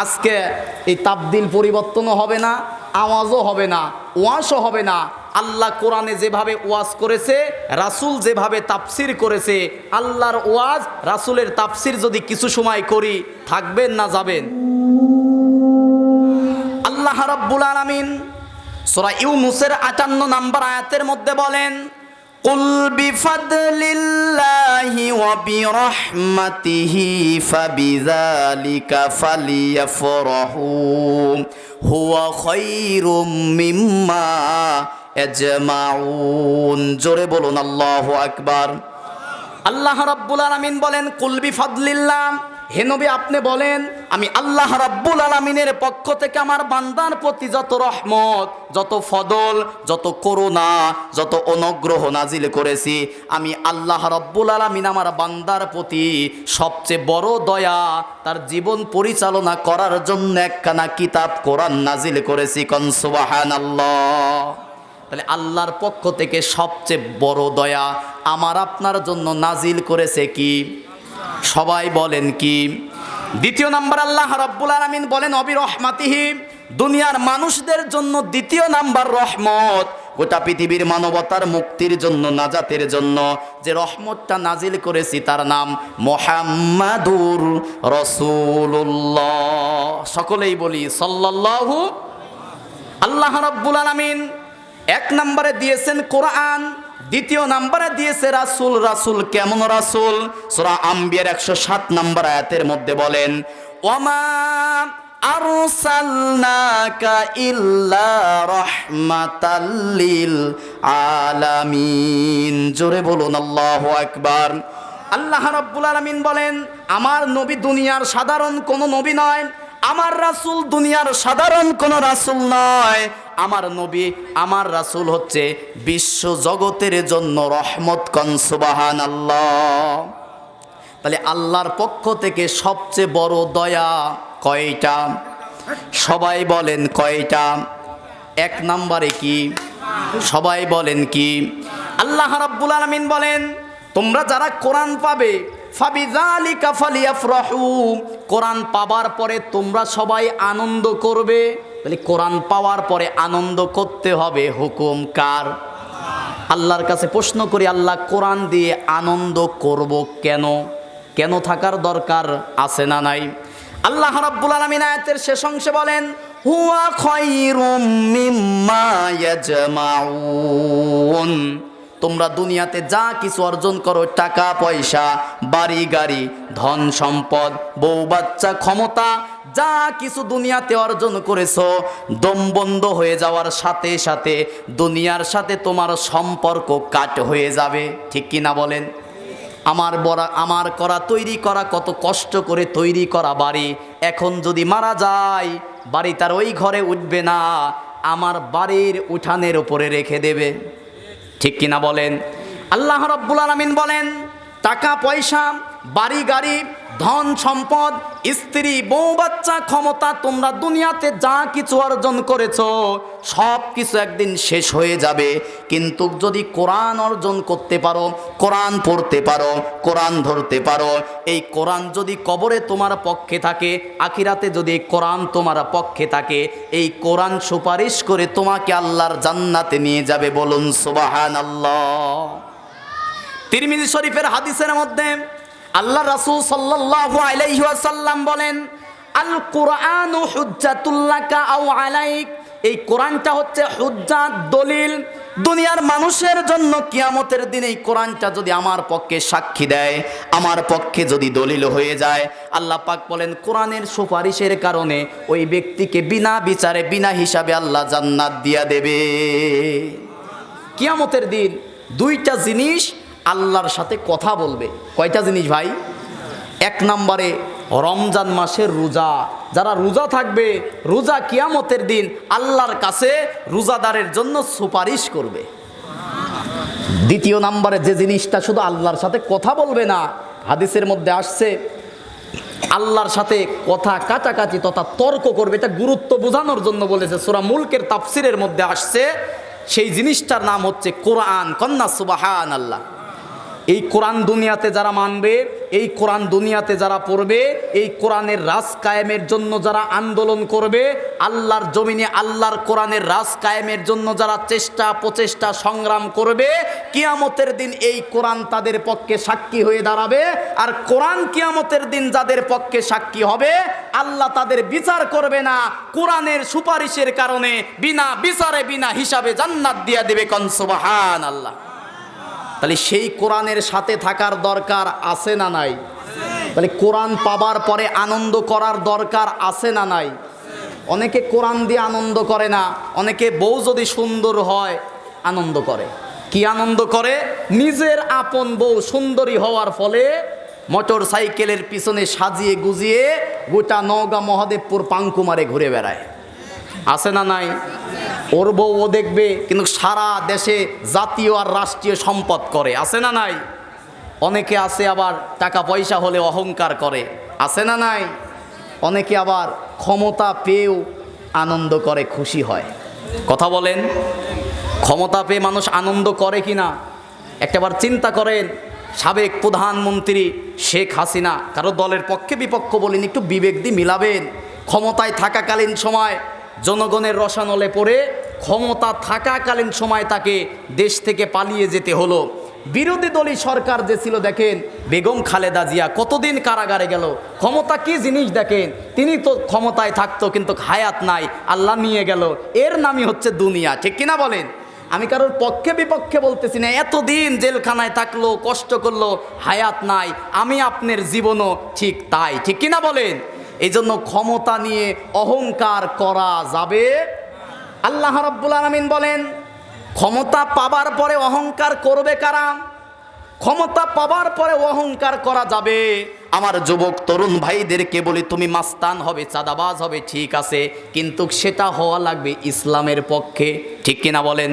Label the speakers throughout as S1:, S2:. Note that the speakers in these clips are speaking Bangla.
S1: আজকে এই তাবদিল পরিবর্তনও হবে না, আওয়াজও হবে না, ওয়াজও হবে না। আল্লাহ কোরআনে যেভাবে ওয়াজ করেছে, রাসূল যেভাবে তাফসির করেছে, আল্লাহর ওয়াজ রাসূলের তাফসির যদি কিছু সময় করি, থাকবেন না যাবেন? আল্লাহ রাব্বুল আলামিন সূরা ইউনূসের ৫৮ নম্বর আয়াতের মধ্যে বলেন, কুল বিফাদলিল্লাহি ওয়া বিরহমাতিহি ফাবিযালিকা ফালিয়াফরাহু হুয়া খায়রুম মিম্মা ইয়াজমাউন। জোরে বলুন আল্লাহু আকবার। আল্লাহ রাব্বুল আলামিন বলেন, কুল বিফাদলিল্লাহ, হে নবী আপনি বলেন, আমি আল্লাহ রাব্বুল আলামিনের পক্ষ থেকে আমার বান্দার প্রতি যত রহমত, যত ফদল, যত করুণা, যত অনুগ্রহ নাজিল করেছি, আমি আল্লাহ রাব্বুল আলামিন আমার বান্দার প্রতি সবচেয়ে বড় দয়া তার জীবন পরিচালনা করার জন্য একখানা কিতাব কোরআন নাজিল করেছি। কোন সুবহানাল্লাহ। তাহলে আল্লাহর পক্ষ থেকে সবচেয়ে বড় দয়া আমার আপনার জন্য নাজিল করেছে কি? সবাই বলেন কি? দ্বিতীয় নাম্বার, আল্লাহ রাব্বুল আলামিন বলেন অবিরহমাতিহি, দুনিয়ার মানুষদের জন্য দ্বিতীয় নাম্বার রহমত, গোটা পৃথিবীর মানবতার মুক্তির জন্য, নাজাতের জন্য যে রহমতটা নাজিল করেছি তার নাম মুহাম্মাদুর রাসূলুল্লাহ। সকলেই বলি সাল্লাল্লাহু। আল্লাহ রাব্বুল আলামিন এক নম্বরে দিয়েছেন কোরআন, দ্বিতীয় নম্বরে দিয়েছে রাসূল। রাসূল কেমন রাসূল? সূরা আম্বিয়ার ১০৭ নম্বর আয়াতের মধ্যে বলেন, ওয়ামা আরসালনাকা ইল্লা রাহমাতাল লিল আলামিন। জোরে বলুন আল্লাহু আকবার। আল্লাহ রাব্বুল আলামিন বলেন, আমার নবী দুনিয়ার সাধারণ কোনো নবী নয়, আমার রাসূল দুনিয়ার সাধারণ কোনো রাসূল নয়। আমার নবী, আমার রাসূল হচ্ছে বিশ্ব জগতের জন্য রহমত। কোন সুবহানাল্লাহ। তাহলে আল্লাহর পক্ষ থেকে সবচেয়ে বড় দয়া কয়টা? সবাই বলেন কয়টা? এক নম্বরে কি? সবাই বলেন কি? আল্লাহ রাব্বুল আলামিন বলেন, তোমরা যারা কোরআন পাবে, ফাবিযালিকা ফালিয়াফরাহু, কোরআন পাবার পরে তোমরা সবাই আনন্দ করবে। তাহলে কোরআন পাওয়ার পরে আনন্দ করতে হবে, হুকুম কার? আল্লাহর কাছে প্রশ্ন করি, আল্লাহ কোরআন দিয়ে আনন্দ করব কেন? কেন থাকার দরকার আছে না নাই? আল্লাহ রাব্বুল আলামিন আয়াতের শেষ অংশে বলেন, হুয়া খায়রুম মিম্মা ইয়াজমাউন। তোমরা দুনিয়াতে যা কিছু অর্জন করো, টাকা পয়সা, বাড়ি গাড়ি, ধন সম্পদ, বউ বাচ্চা, ক্ষমতা, যা কিছু দুনিয়াতে অর্জন করেছো, দম বন্ধ হয়ে যাওয়ার সাথে সাথে দুনিয়ার সাথে তোমার সম্পর্ক কাট হয়ে যাবে। ঠিক কি না বলেন? আমার করা, তৈরি করা, কত কষ্ট করে তৈরি করা বাড়ি, এখন যদি মারা যায়, বাড়ি তার ওই ঘরে উঠবে না, আমার বাড়ির উঠানের উপরে রেখে দেবে। ঠিক কিনা বলেন? আল্লাহ রাব্বুল আলামিন বলেন, টাকা পয়সা, বাড়ি গাড়ি, ধন সম্পদ, স্ত্রী, বউ বাচ্চা, ক্ষমতা, তোমরা দুনিয়াতে যা কিছু অর্জন করেছো সব কিছু একদিন শেষ হয়ে যাবে। কিন্তু যদি কোরআন অর্জন করতে পারো, কোরআন পড়তে পারো, কোরআন ধরতে পারো, এই কোরআন যদি কবরে তোমার পক্ষে থাকে, আখিরাতে যদি কোরআন তোমার পক্ষে থাকে, এই কোরআন সুপারিশ করে তোমাকে আল্লাহর জান্নাতে নিয়ে যাবে। বলুন সুবহানাল্লাহ। তিরমিজি শরীফের হাদিসের মধ্যে আল্লাহ রাসূল সাল্লাল্লাহু আলাইহি ওয়াসাল্লাম বলেন, আল কুরআনু হুজ্জাতুল লাকা আও আলাইক। এই কোরআনটা হচ্ছে হুজ্জাত, দলিল দুনিয়ার মানুষের জন্য। কিয়ামতের দিন এই কোরআনটা যদি আমার পক্ষে সাক্ষী দেয়, আমার পক্ষে যদি দলিল হয়ে যায়, আল্লাহ পাক বলেন কোরআনের সুপারিশের কারণে ওই ব্যক্তিকে বিনা বিচারে, বিনা হিসাবে আল্লাহ জান্নাত দিয়া দেবে। কিয়ামতের দিন দুইটা জিনিস আল্লাহর সাথে কথা বলবে। কয়টা জিনিস ভাই? এক নম্বরে রমজান মাসের রোজা, যারা রোজা থাকবে, রোজা কিয়ামতের দিন আল্লাহর কাছে রোজাদারের জন্য সুপারিশ করবে। দ্বিতীয় নম্বরে যে জিনিসটা শুধু আল্লাহর সাথে কথা বলবে না, হাদিসের মধ্যে আসছে আল্লাহর সাথে কথা কাটাকাটি তথা তর্ক করবে। এটা গুরুত্ব বোঝানোর জন্য বলেছে, সূরা মুলকের তাফসিরের মধ্যে আসছে। সেই জিনিসটার নাম হচ্ছে কোরআন। কন্যা সুবহানাল্লাহ। এই কোরআন দুনিয়াতে যারা মানবে, এই কোরআন দুনিয়াতে যারা পড়বে, এই কোরআনের রাজ কায়েমের জন্য যারা আন্দোলন করবে, আল্লাহর জমিনে আল্লাহর কোরআনের রাজ কায়েমের জন্য যারা চেষ্টা প্রচেষ্টা সংগ্রাম করবে, কিয়ামতের দিন এই কোরআন তাদের পক্ষে সাক্ষী হয়ে দাঁড়াবে। আর কোরআন কিয়ামতের দিন যাদের পক্ষে সাক্ষী হবে, আল্লাহ তাদের বিচার করবে না, কোরআনের সুপারিশের কারণে বিনা বিচারে বিনা হিসাবে জান্নাত দিয়া দেবে। কোন সুবহানাল্লাহ। তাহলে সেই কোরআনের সাথে থাকার দরকার আছে না নাই? তাহলে কোরআন পাবার পরে আনন্দ করার দরকার আছে না নাই? অনেকে কোরআন দিয়ে আনন্দ করে না, অনেকে বউ যদি সুন্দর হয় আনন্দ করে। কি আনন্দ করে? নিজের আপন বউ সুন্দরী হওয়ার ফলে মোটর সাইকেলের পিছনে সাজিয়ে গুজিয়ে গোটা নওগাঁ মহাদেবপুর পাঙ্কুমারে ঘুরে বেড়ায়। আছে না নাই? ওর বউ ও দেখবে, কিন্তু সারা দেশে জাতীয় আর রাষ্ট্রীয় সম্পদ করে। আছে না নাই? অনেকে আছে আবার টাকা পয়সা হলে অহংকার করে। আছে না নাই? অনেকে আবার ক্ষমতা পেয়েও আনন্দ করে, খুশি হয়। কথা বলেন, ক্ষমতা পেয়ে মানুষ আনন্দ করে কি না? একটাবার চিন্তা করেন, সাবেক প্রধানমন্ত্রী শেখ হাসিনা, কারো দলের পক্ষে বিপক্ষ বলেন, একটু বিবেক দিয়ে মিলাবেন। ক্ষমতায় থাকাকালীন সময় জনগণের রসানলে পড়ে ক্ষমতা থাকাকালীন সময় তাকে দেশ থেকে পালিয়ে যেতে হলো। বিরোধী দলীয় সরকার যে ছিল, দেখেন বেগম খালেদা জিয়া কতদিন কারাগারে গেল। ক্ষমতা কি জিনিস দেখেন, তিনি তো ক্ষমতায় থাকতো কিন্তু হায়াত নাই, আল্লাহ নিয়ে গেল। এর নামই হচ্ছে দুনিয়া। ঠিক কিনা বলেন? আমি কারোর পক্ষে বিপক্ষে বলতেছি না। এতদিন জেলখানায় থাকলো, কষ্ট করলো, হায়াত নাই। আমি আপনার জীবনও ঠিক তাই। ঠিক কিনা বলেন? এই জন্য ক্ষমতা নিয়ে অহংকার করা যাবে। আল্লাহ রাব্বুল আলামিন বলেন, ক্ষমতা পাবার পরে অহংকার করবে কারা? ক্ষমতা পাবার পরে অহংকার করা যাবে। আমার যুবক তরুণ ভাইদেরকে বলি, তুমি মাস্তান হবে, চাঁদাবাজ হবে, ঠিক আছে, কিন্তু সেটা হওয়া লাগবে ইসলামের পক্ষে। ঠিক কিনা বলেন?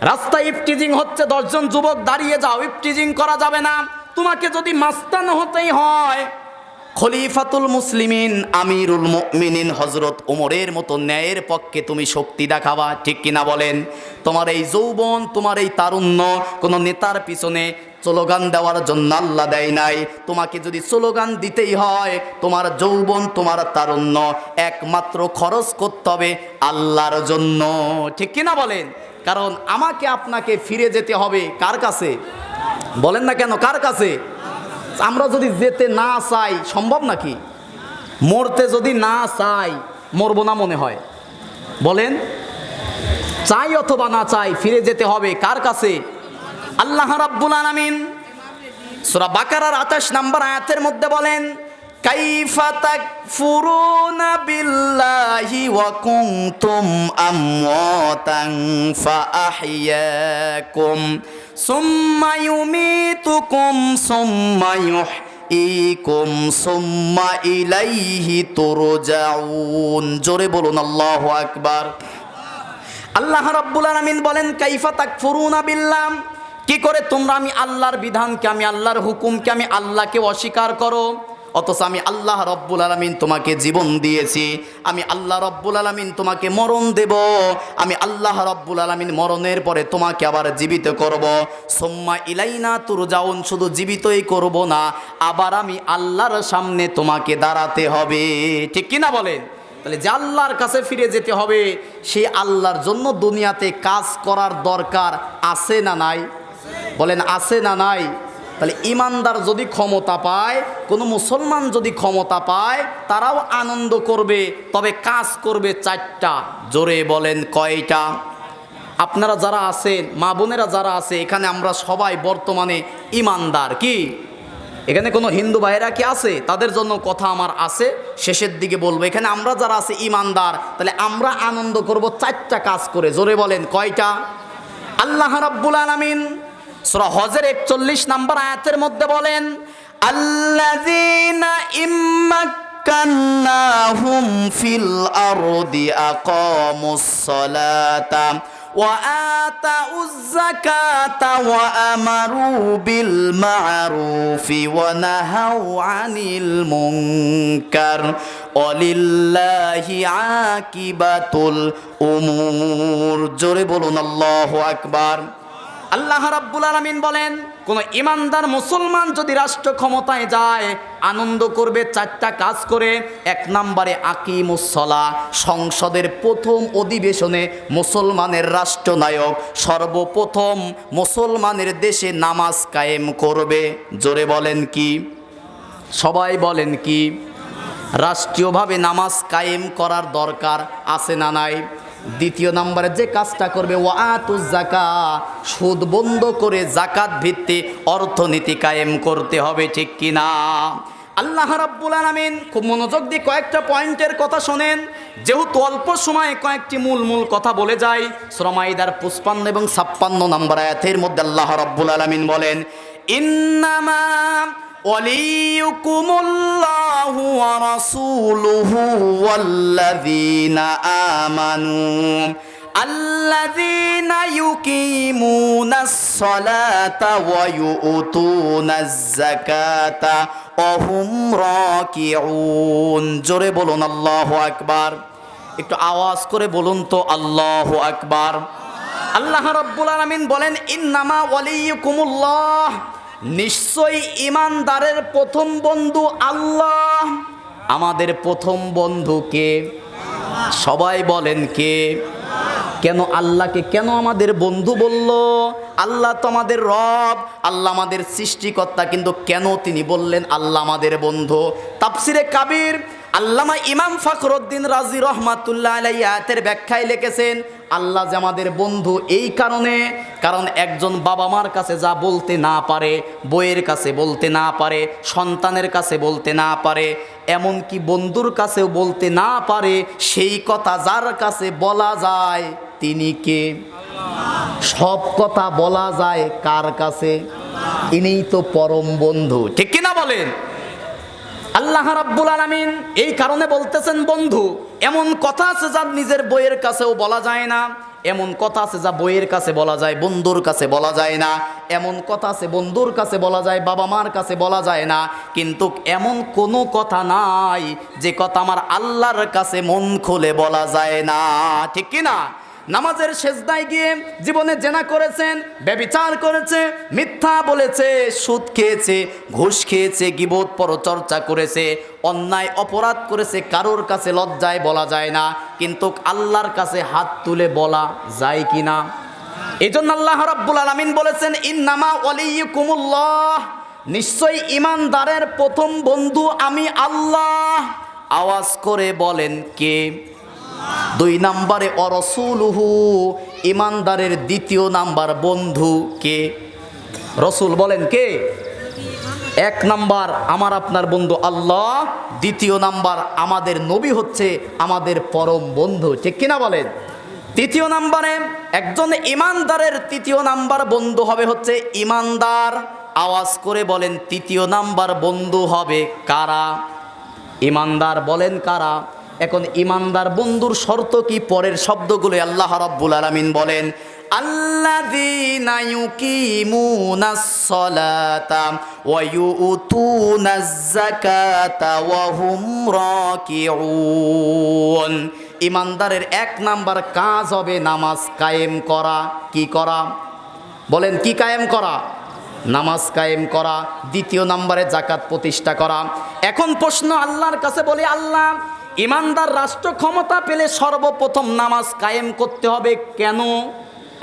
S1: রাস্তায় ইফটিজিং হচ্ছে, 10 জন যুবক দাঁড়িয়ে যাও, ইফটিজিং করা যাবে না। তোমাকে যদি মাস্তান হতেই হয়, খলিফাতুল মুসলিমিন আমিরুল মুমিনিন হযরত ওমরের মতো ন্যায়ের পক্ষে তুমি শক্তি দেখাবা। ঠিক কিনা বলেন? তোমার এই যৌবন, তোমার এই তারুণ্য কোনো নেতার পিছনে স্লোগান দেওয়ার জন্য আল্লাহ দেয় নাই। তোমাকে যদি স্লোগান দিতেই হয়, তোমার যৌবন তোমার তারুণ্য একমাত্র খরচ করতে হবে আল্লাহর জন্য। ঠিক কিনা বলেন? কারণ আমাকে আপনাকে ফিরে যেতে হবে কার কাছে? বলেন না কেন, কার কাছে? আমরা যদি যেতে না চাই, সম্ভব নাকি? মরতে যদি না চাই, মরবো না মনে হয়? বলেন, চাই অথবা না চাই, ফিরে যেতে হবে কার কাছে? আল্লাহ রাব্বুল আলামিন সূরা বাকারার 28 নম্বর আয়াতের মধ্যে বলেন, কাইফা তাকফুরুনা বিল্লাহি ওয়া কুনতুম আমওয়াতান ফাআহইয়াকুম সুম্মা ইউমীতুকুম সুম্মা ইউহয়ীকুম সুম্মা ইলাইহি তুরজাউন। জোরে বলুন আল্লাহু আকবার। আল্লাহ রাব্বুল আলামিন বলেন, কাইফা তাকফুরুনা বিল্লাহ, কি করে তোমরা আমি আল্লাহর বিধানকে, আমি আল্লাহর হুকুমকে, আমি আল্লাহকে অস্বীকার করো, অথচ আমি আল্লাহ রব্বুল আলামিন তোমাকে জীবন দিয়েছি, আমি আল্লাহ রব্বুল আলামিন তোমাকে মরণ দেব, আমি আল্লাহ রব্বুল আলামিন মরণের পরে তোমাকে আবার জীবিত করব। সুম্মা ইলাইনা তুরজাউন, শুধু জীবিতই করব না, আবার আমি আল্লাহর সামনে তোমাকে দাঁড়াতে হবে। ঠিক কিনা বলেন? তাহলে যে আল্লাহর কাছে ফিরে যেতে হবে, সেই আল্লাহর জন্য দুনিয়াতে কাজ করার দরকার আছে না নাই? বলেন, আছে না নাই? তাহলে ইমানদার যদি ক্ষমতা পায়, কোনো মুসলমান যদি ক্ষমতা পায়, তারাও আনন্দ করবে, তবে কাজ করবে 4টা। জোরে বলেন, কয়টা? আপনারা যারা আছেন, মা বোনেরা যারা আছে এখানে, আমরা সবাই বর্তমানে ইমানদার। কি এখানে কোনো হিন্দু ভাইয়েরা কি আছে? তাদের জন্য কথা আমার আছে, শেষের দিকে বলবো। এখানে আমরা যারা আছে ইমানদার, তাহলে আমরা আনন্দ করব 4টা কাজ করে। জোরে বলেন, কয়টা? আল্লাহ রাব্বুল আলামিন সূরা হজের 41 নম্বর আয়াতের মধ্যে বলেন, আল্লাযীনা ইম্মাক্কান্নাহুম ফিল আরদি আকামুস সালাতা ওয়া আতাউয যাকাতা ওয়া আমারু বিল মা'রুফি ওয়া নাহাউ আনিল মুনকার ওয়ালিল্লাহি আকিবাতুল উমুর। জোরে বলুন আল্লাহু আকবার। আল্লাহ রাব্বুল আলামিন বলেন, কোন ইমানদার মুসলমান যদি রাষ্ট্র ক্ষমতায় যায় আনন্দ করবে চারটা কাজ করে। এক নম্বরে আকিমুস সালাহ, সংসদের প্রথম অধিবেশনে মুসলমানের রাষ্ট্রনায়ক সর্বপ্রথম মুসলমানের দেশে নামাজ কায়েম করবে। জোরে বলেন কি? সবাই বলেন কি? রাষ্ট্রীয়ভাবে নামাজ কায়েম করার দরকার আছে না নাই? দ্বিতীয় নম্বরে যে কাজটা করবে ওয়াতুজ যাকাত, সুদ বন্ধ করে যাকাত ভিত্তিক অর্থনীতি কায়েম করতে হবে, ঠিক কি না? আল্লাহ রাব্বুল আলামিন খুব মনোযোগ দিয়ে কয়েকটা পয়েন্টের কথা শোনেন, যেহেতু অল্প সময়ে কয়েকটি মূল কথা বলে যায়। সূরা মাইদার 55 এবং 56 নম্বর আয়াতের মধ্যে আল্লাহ রাব্বুল আলামিন বলেন, ইন্নামা ওয়ালিয়ুকুমুল্লাহু ওয়া রাসূলুহু ওয়াল্লাযীনা আমানু আল্লাযীনা ইউকিমুনাস সালাতা ওয়া ইউতুনাজ যাকাতা ওয়া হুম রাকিউন। জোরে বলুন আল্লাহু আকবার। একটু আওয়াজ করে বলুন তো আল্লাহু আকবার। আল্লাহ রাব্বুল আলামিন বলেন, ইন্নামা ওয়ালিয়ুকুমুল্লাহ, নিশ্চয়ই ইমানদারের প্রথম বন্ধু আল্লাহ। আমাদের প্রথম বন্ধু কে? সবাই বলেন কে? কেন আল্লাহকে কেন আমাদের বন্ধু বলল? আল্লাহ তো আমাদের রব, আল্লাহ আমাদের সৃষ্টিকর্তা, কিন্তু কেন তিনি বললেন আল্লাহ আমাদের বন্ধু? তাফসিরে কাবির আল্লামা ইমাম ফখরুদ্দিন রাজি রহমাতুল্লাহ আলাইহি আয়াতের ব্যাখ্যায় লিখেছেন, আল্লাহ যে আমাদের বন্ধু এই কারণে, কারণ একজন বাবা মার কাছে যা বলতে না পারে, বইয়ের কাছে বলতে না পারে, সন্তানের কাছে বলতে না পারে, এমনকি বন্ধুর কাছেও বলতে না পারে, সেই কথা যার কাছে বলা যায় তিনি কে? সব কথা বলা যায় কার কাছে? ইনিই তো পরম বন্ধু, ঠিক কিনা বলেন? আল্লাহ রাব্বুল আলামিন এই কারণে বলতেছেন বন্ধু। এমন কথা আছে যা নিজের বইয়ের কাছেও বলা যায় না, এমন কথা আছে যা বইয়ের কাছে বলা যায়, বন্ধুর কাছে বলা যায় না। এমন কথা আছে বন্ধুর কাছে বলা যায়, বাবা মার কাছে বলা যায় না। কিন্তু এমন কোনো কথা নাই যে কথা আমার আল্লাহর কাছে মন খুলে বলা যায় না, ঠিক কি না? নামাজের সেজদায় গিয়ে জীবনে জেনা করেছেন, ব্যভিচার করেছে, মিথ্যা বলেছে, সুদ খেয়েছে, ঘুষ খেয়েছে, গীবত পরচর্চা করেছে, অন্যায় অপরাধ করেছে, কারোর কাছে লজ্জায় বলা যায় না, কিন্তু আল্লাহর কাছে হাত তুলে বলা যায় কি না? এই জন্য আল্লাহ রাব্বুল আলামিন বলেছেন, ইন্নামা ওয়ালিয়ুকুমুল্লাহ, নিশ্চয়ই ইমানদারের প্রথম বন্ধু আমি আল্লাহ। আওয়াজ করে বলেন কে? দুই নম্বরে অরসুলুহু, ইমানদারের দ্বিতীয় নাম্বার বন্ধু কে? রসুল বলেন কে? এক নাম্বার আমার আপনার বন্ধু আল্লাহ, দ্বিতীয় নাম্বার আমাদের নবী হচ্ছে আমাদের পরম বন্ধু, ঠিক কিনা বলেন? তৃতীয় নাম্বারে একজন ইমানদারের তৃতীয় নাম্বার বন্ধু হবে হচ্ছে ইমানদার। আওয়াজ করে বলেন তৃতীয় নাম্বার বন্ধু হবে কারা? ইমানদার বলেন কারা? এখন ইমানদার বন্ধুর শর্ত কি? পরের শব্দগুলো আল্লাহ রাব্বুল আলামিন বলেন, আল্লাযীনা ইউকিমুনাস সালাতা ওয়া ইউতুনাজ যাকাতা ওয়া হুম রাকিউন। ইমানদারের এক নাম্বার কাজ হবে নামাজ কায়েম করা। কি করা? বলেন কি কায়েম করা? নামাজ কায়েম করা। দ্বিতীয় নাম্বারে যাকাত প্রতিষ্ঠা করা। এখন প্রশ্ন আল্লাহর কাছে বলি, আল্লাহ ইমানদার রাষ্ট্র ক্ষমতা পেলে সর্বপ্রথম নামাজ কায়েম করতে হবে কেন?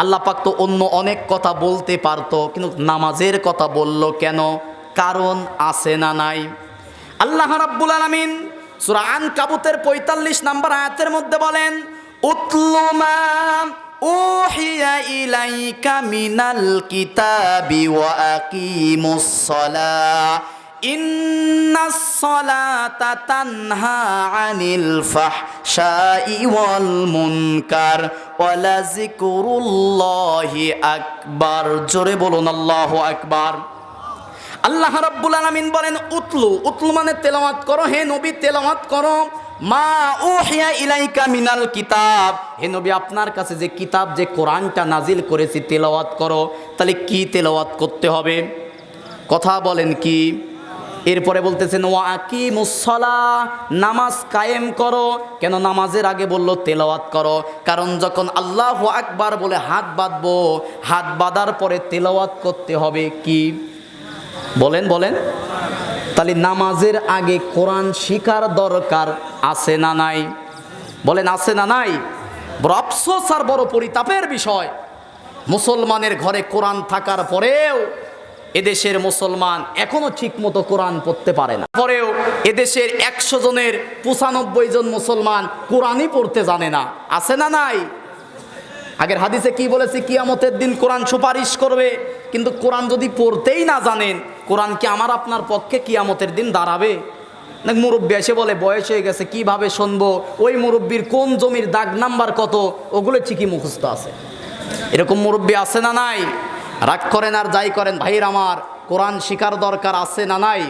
S1: আল্লাহ পাক তো অন্য অনেক কথা বলতে পারতো, কিন্তু নামাজের কথা বলল কেন? কারণ আছে না নাই? আল্লাহ রাব্বুল আলামিন সূরা আনকাবুতের 45 নম্বর আয়াতের মধ্যে বলেন, উতলু মা উহিয়া ইলাইকা মিনাল কিতাবি ওয়া আকিমুস সালাহ ইন্নাস সালাতা তানহা আনিল ফাহশাই ওয়াল মুনকার ওয়ালা যিকরুল্লাহি আকবার। জোরে বলুন আল্লাহু আকবার। আল্লাহ রাব্বুল আলামিন বলেন উতলু, উতলু মানে তেলাওয়াত করো, হে নবী তেলাওয়াত করো, মা উহিয়া ইলাইকা মিনাল কিতাব, হে নবী আপনার কাছে যে কিতাব যে কোরআনটা নাজিল করেছি তেলাওয়াত করো। তাহলে কি তেলাওয়াত করতে হবে? কথা বলেন কি? এরপরে বলতেছেন ওয়া আকিমুসসালাহ, নামাজ কায়েম করো। কেন নামাজের আগে বলল তেলাওয়াত করো? কারণ যখন আল্লাহু আকবার বলে হাত বাঁধবো, হাত বাঁধার পরে তেলাওয়াত করতে হবে কি? বলেন বলেন। তাহলে নামাজের আগে কোরআন শিখার দরকার আছে না নাই? বলেন আছে না নাই? বড় আফসোস আর বড় পরিতাপের বিষয়, মুসলমানের ঘরে কোরআন থাকার পরেও এদেশের মুসলমান এখনো ঠিক মতো কোরআন পড়তে পারে না। পরেও এদেশের 100 জনের 95 জন মুসলমান কোরআনই পড়তে জানে না। আছে না নাই? আগের হাদিসে কি বলেছে? কিয়ামতের দিন কোরআন সুপারিশ করবে। কিন্তু কোরআন যদি পড়তেই না জানেন, কোরআন কি আমার আপনার পক্ষে কিয়ামতের দিন দাঁড়াবে? না মুরব্বী এসে বলে বয়স হয়ে গেছে, কিভাবে শুনবো? ওই মুরব্বীর কোন জমির দাগ নাম্বার কত, ওগুলো ঠিকই মুখস্থ আছে। এরকম মুরব্বী আছে না নাই? রাগ করেন আর যাই করেন ভাইয়ের আমার, কোরআন শিখার দরকার আছে না নাই?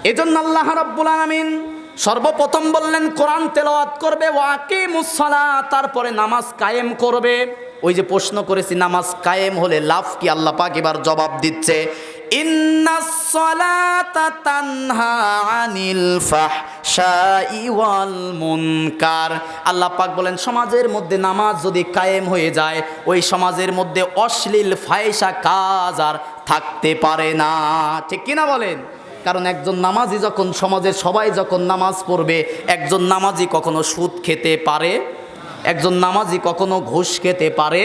S1: এজন্য আল্লাহ রাব্বুল আলামিন সর্বপ্রথম বললেন কোরআন তেলাওয়াত করবে, ওয়া আকিমুসসালাহ, তারপরে নামাজ কায়েম করবে। ওই যে প্রশ্ন করেছি নামাজ কায়েম হলে লাভ কি, আল্লাহ পাক এবার জবাব দিচ্ছে, ইন্নাস সালাতা তানহা আনিল ফাহশাই ওয়াল মুনকার। আল্লাহ পাক বলেন সমাজের মধ্যে নামাজ যদি কায়েম হয়ে যায়, ওই সমাজের মধ্যে অশ্লীল ফাহিশা কাজ আর থাকতে পারে না। ঠিক কিনা বলেন? কারণ একজন নামাজি যখন সমাজের সবাই যখন নামাজ পড়বে, একজন নামাজি কখনো সুদ খেতে পারে? একজন নামাজি কখনো ঘুষ খেতে পারে?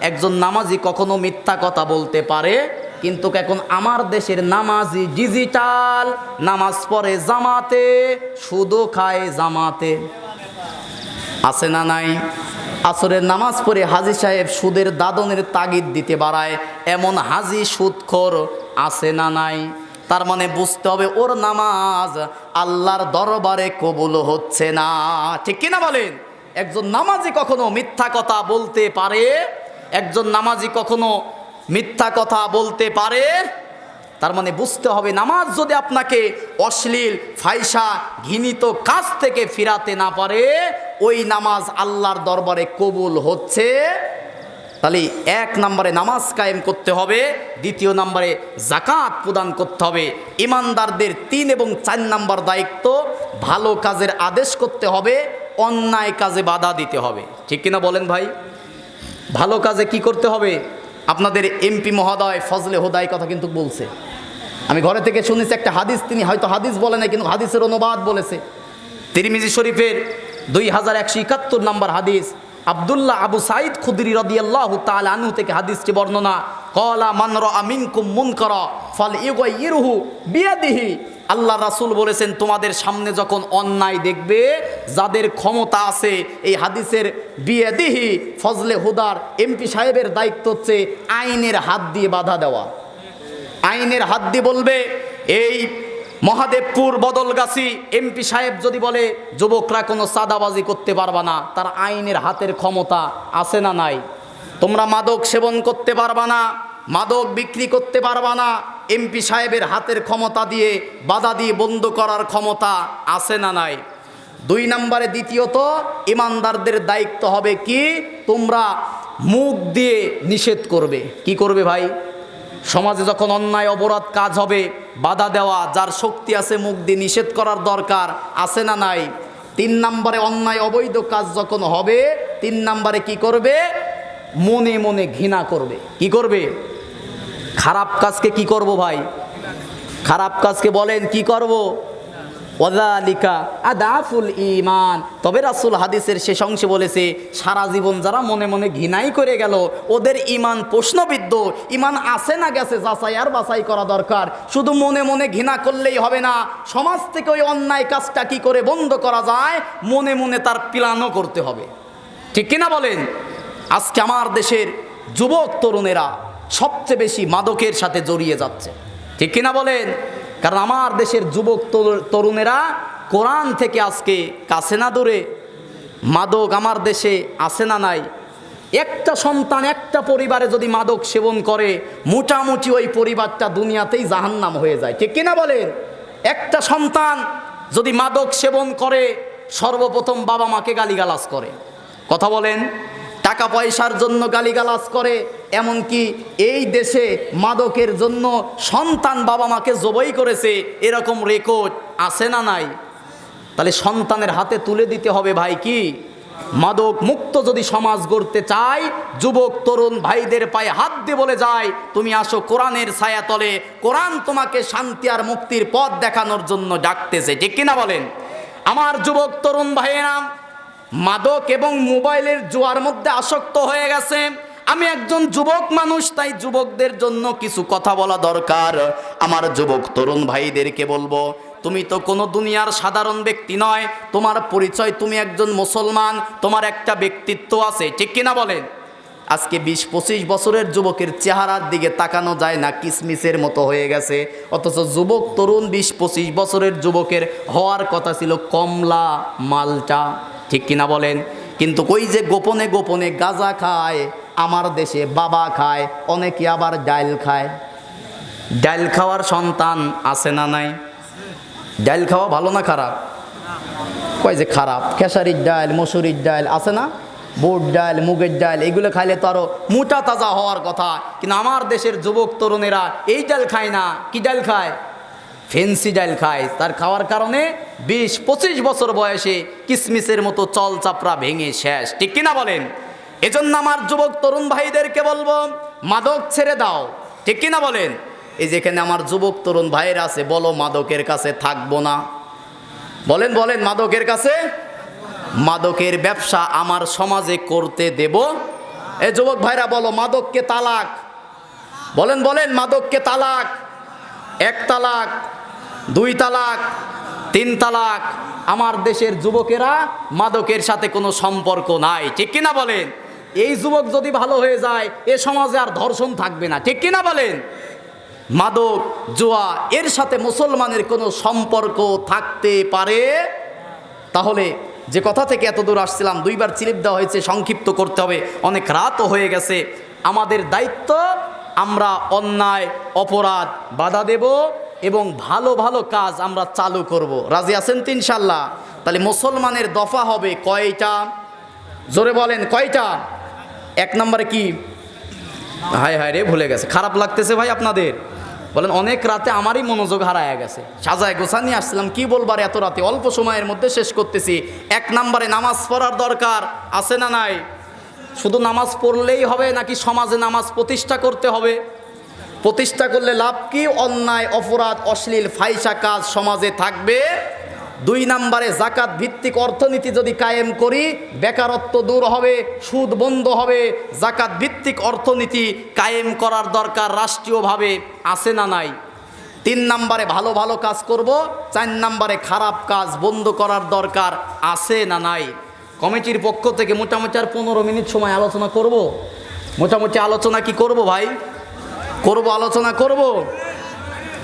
S1: একজন নামাজি কখনো মিথ্যা কথা বলতে পারে? কিন্তু এখন আমার দেশের নামাজি ডিজিটাল, নামাজ পড়ে জামাতে, সুদও খায় জামাতে। আছে না নাই? আসরের নামাজ পড়ে হাজী সাহেব সুদের দাদনের তাগিদ দিতে বাড়ায়, এমন হাজী সুদখোর আছে না নাই? তার মানে বুঝতে হবে ওর নামাজ আল্লাহর দরবারে কবুল হচ্ছে না। ঠিক কিনা বলেন? একজন নামাজি কখনো মিথ্যা কথা বলতে পারে? একজন নামাজি কখনো মিথ্যা কথা বলতে পারে? তার মানে বুঝতে হবে নামাজ যদি আপনাকে অশ্লীল ফাহিশা ঘৃণিত কাজ থেকে ফিরাতে না পারে, ওই নামাজ আল্লাহর দরবারে কবুল হচ্ছে। তাহলে 1 নম্বরে নামাজ কায়েম করতে হবে, 2 নম্বরে যাকাত প্রদান করতে হবে। ইমানদারদের 3 এবং 4 নম্বর দায়িত্ব, ভালো কাজের আদেশ করতে হবে, অন্যায় কাজে বাধা দিতে হবে। ঠিক কিনা বলেন ভাই? ভালো কাজে কি করতে হবে? আপনাদের এমপি মহোদয় ফজলে হুদাই কথা কিন্তু বলছে, আমি ঘরে থেকে শুনেছি একটা হাদিস, তিনি হয়তো হাদিস বলে নাই কিন্তু হাদিসের অনুবাদ বলেছে। তিরমিজি শরীফের 2171 নম্বর হাদিস, আব্দুল্লাহ আবু সাইদ খুদরি রাদিয়াল্লাহু তাআলা আনহু থেকে হাদিসটি বর্ণনা, ক্বালা মান রাআ মিনকুম মুনকারা ফালইউগাইয়িরহু বিয়াদিহি। আল্লাহ রাসূল বলেছেন তোমাদের সামনে যখন অন্যায় দেখবে, যাদের ক্ষমতা আছে, এই হাদিসের বিয়াদিহি ফজলে হুদার এমপি সাহেবের দায়িত্ব হচ্ছে আইনের হাত দিয়ে বাধা দেওয়া। আইনের হাত দিয়ে বলবে, এই মহাদেবপুর বদলগাছি এমপি সাহেব যদি বলে যুবকরা কোনো সাদাবাজি করতে পারবা না, তার আইনের হাতের ক্ষমতা আছে না নাই? তোমরা মাদক সেবন করতে পারবা না, মাদক বিক্রি করতে পারবা না, এমপি সাহেবের হাতের ক্ষমতা দিয়ে বাধা দিয়ে বন্ধ করার ক্ষমতা আছে না নাই? 2 নম্বরে দ্বিতীয়ত ইমানদারদের দায়িত্ব হবে কি, তোমরা মুখ দিয়ে নিষেধ করবে। কি করবে ভাই? সমাজে যখন অন্যায় অপরাধ কাজ হবে, বাধা দেওয়া, যার শক্তি আছে মুখ দিয়ে নিষেধ করার দরকার আছে না নাই? 3 নম্বরে অন্যায় অবৈধ কাজ যখন হবে, 3 নম্বরে কি করবে? মনে মনে ঘৃণা করবে। কি করবে? খারাপ কাজকে কি করব ভাই? খারাপ কাজকে বলেন কি করব? ওয়াযালিকা আদাফুল ঈমান। তবে রাসূল হাদিসের শেষ অংশে বলেছে, সারা জীবন যারা মনে মনে ঘৃণাই করে গেল, ওদের ঈমান প্রশ্নবিদ্ধ। ঈমান আছে না গেছে যাচাই আর বাছাই করা দরকার। শুধু মনে মনে ঘৃণা করলেই হবে না, সমাজ থেকে ওই অন্যায় কাজটা কি করে বন্ধ করা যায়, মনে মনে তার প্ল্যানও করতে হবে। ঠিক কিনা বলেন? আজকে আমার দেশের যুবক তরুণেরা সবচেয়ে বেশি মাদকের সাথে জড়িয়ে যাচ্ছে। ঠিক কিনা বলেন? কারণ আমার দেশের যুবক তরুণেরা কোরআন থেকে আজকে কাছে না দূরে। মাদক আমার দেশে আছে না নাই? একটা সন্তান একটা পরিবারে যদি মাদক সেবন করে, মোটামুটি ওই পরিবারটা দুনিয়াতেই জাহান্নাম হয়ে যায়। ঠিক কিনা বলেন? একটা সন্তান যদি মাদক সেবন করে, সর্বপ্রথম বাবা মাকে গালিগালাজ করে। কথা বলেন। টাকা পয়সার জন্য গালিগালাজ করে, এমনকি এই দেশে মাদকের জন্য সন্তান বাবা মাকে জবাই করেছে, এরকম রেকর্ড আছে না নাই? তাহলে সন্তানের হাতে তুলে দিতে হবে ভাই কি মাদক মুক্ত যদি সমাজ গড়তে চাই, যুবক তরুণ ভাইদের পায়ে হাত দিয়ে বলে যায়, তুমি আসো কোরআনের ছায়াতলে, কোরআন তোমাকে শান্তি আর মুক্তির পথ দেখানোর জন্য ডাকতেছে, ঠিক কিনা বলেন? আমার যুবক তরুণ ভাইয়েরা মাদক এবং মোবাইলের জোয়ার মধ্যে আসক্ত হয়ে গেছে। আমি একজন যুবক মানুষ, তাই যুবকদের জন্য কিছু কথা বলা দরকার। আমার যুবক তরুণ ভাইদেরকে বলবো, তুমি তো কোনো দুনিয়ার সাধারণ ব্যক্তি নয়, তোমার পরিচয় তুমি একজন মুসলমান, তোমার একটা ব্যক্তিত্ব আছে, ঠিক কিনা বলেন? আজকে 20-25 বছরের যুবকের চেহারার দিকে তাকানো যায় না, কিসমিসের মতো হয়ে গেছে। অথচ যুবক তরুণ 20-25 বছরের যুবকের হওয়ার কথা ছিল কমলা মালটা, ঠিক কিনা বলেন? কিন্তু কই যে গোপনে গোপনে গাঁজা খায়, আমার দেশে বাবা খায়, অনেকে আবার ডাল খায়। ডাল খাওয়ার সন্তান আছে না নাই? ডাল খাওয়া ভালো না খারাপ? কয় যে খারাপ। খেসারির ডাল, মসুরির ডাল আছে না, বুট ডাল, মুগের ডাল, এগুলো খাইলে তো আরো মোটা তাজা হওয়ার কথা। কিন্তু আমার দেশের যুবক তরুণেরা এই ডাল খায় না, কি ডাল খায়? ফেন্সি ডাল খায়। তার খাওয়ার কারণে 20-25 বছর বয়সে কিসমিসের মতো চল চাপড়া ভেঙে শেষ, ঠিক কিনা বলেন? এজন্য আমার যুবক তরুণ ভাইদেরকে বলবো, মাদক ছেড়ে দাও, ঠিক কিনা বলেন? এই যেখানে আমার যুবক তরুণ ভাইয়ের আছে, বলো মাদকের কাছে থাকবো না। বলেন বলেন, মাদকের কাছে, মাদকের ব্যবসা আমার সমাজে করতে দেব? এই যুবক ভাইরা বলো মাদককে তালাক। বলেন বলেন, মাদককে তালাক। 1 তালাক, 2 তালাক, 3 তালাক। আমার দেশের যুবকেরা মাদকের সাথে কোনো সম্পর্ক নাই, ঠিক কিনা বলেন? এই যুবক যদি ভালো হয়ে যায়, এ সমাজে আর ধর্ষণ থাকবে না, ঠিক কিনা বলেন? মাদক জুয়া এর সাথে মুসলমানের কোনো সম্পর্ক থাকতে পারে? তাহলে যে কথা থেকে এত দূর আসছিলাম, 2বার চিলিপ দেওয়া হয়েছে, সংক্ষিপ্ত করতে হবে, অনেক রাতও হয়ে গেছে। আমাদের দায়িত্ব, আমরা অন্যায় অপরাধ বাধা দেব এবং ভালো ভালো কাজ আমরা চালু করব। রাজি আছেন তো ইনশাল্লাহ? তাহলে মুসলমানের দফা হবে কয়টা? জোরে বলেন, কয়টা? 1 নম্বরে কি? হায় হায় রে, ভুলে গেছে, খারাপ লাগতেছে ভাই আপনাদের? বলেন, অনেক রাতে আমারই মনোযোগ হারায় গেছে, সাজায় গোছা নিয়ে আসছিলাম, কি বলবার এত রাতে, অল্প সময়ের মধ্যে শেষ করতেছি। 1 নম্বরে নামাজ পড়ার দরকার আছে না নাই? শুধু নামাজ পড়লেই হবে নাকি সমাজে নামাজ প্রতিষ্ঠা করতে হবে? প্রতিষ্ঠা করলে লাভ কি? অন্যায় অপরাধ অশ্লীল ফাহিশা কাজ সমাজে থাকবে। 2 নম্বরে জাকাত ভিত্তিক অর্থনীতি যদি কায়েম করি, বেকারত্ব দূর হবে, সুদ বন্ধ হবে। জাকাত ভিত্তিক অর্থনীতি কায়েম করার দরকার রাষ্ট্রীয়ভাবে, আছে না নাই? 3 নম্বরে ভালো ভালো কাজ করব। 4 নম্বরে খারাপ কাজ বন্ধ করার দরকার, আছে না নাই? কমিটির পক্ষ থেকে মোটামুটি আর 15 মিনিট সময় আলোচনা করব। মোটামুটি আলোচনা কি করব ভাই? করব, আলোচনা করব।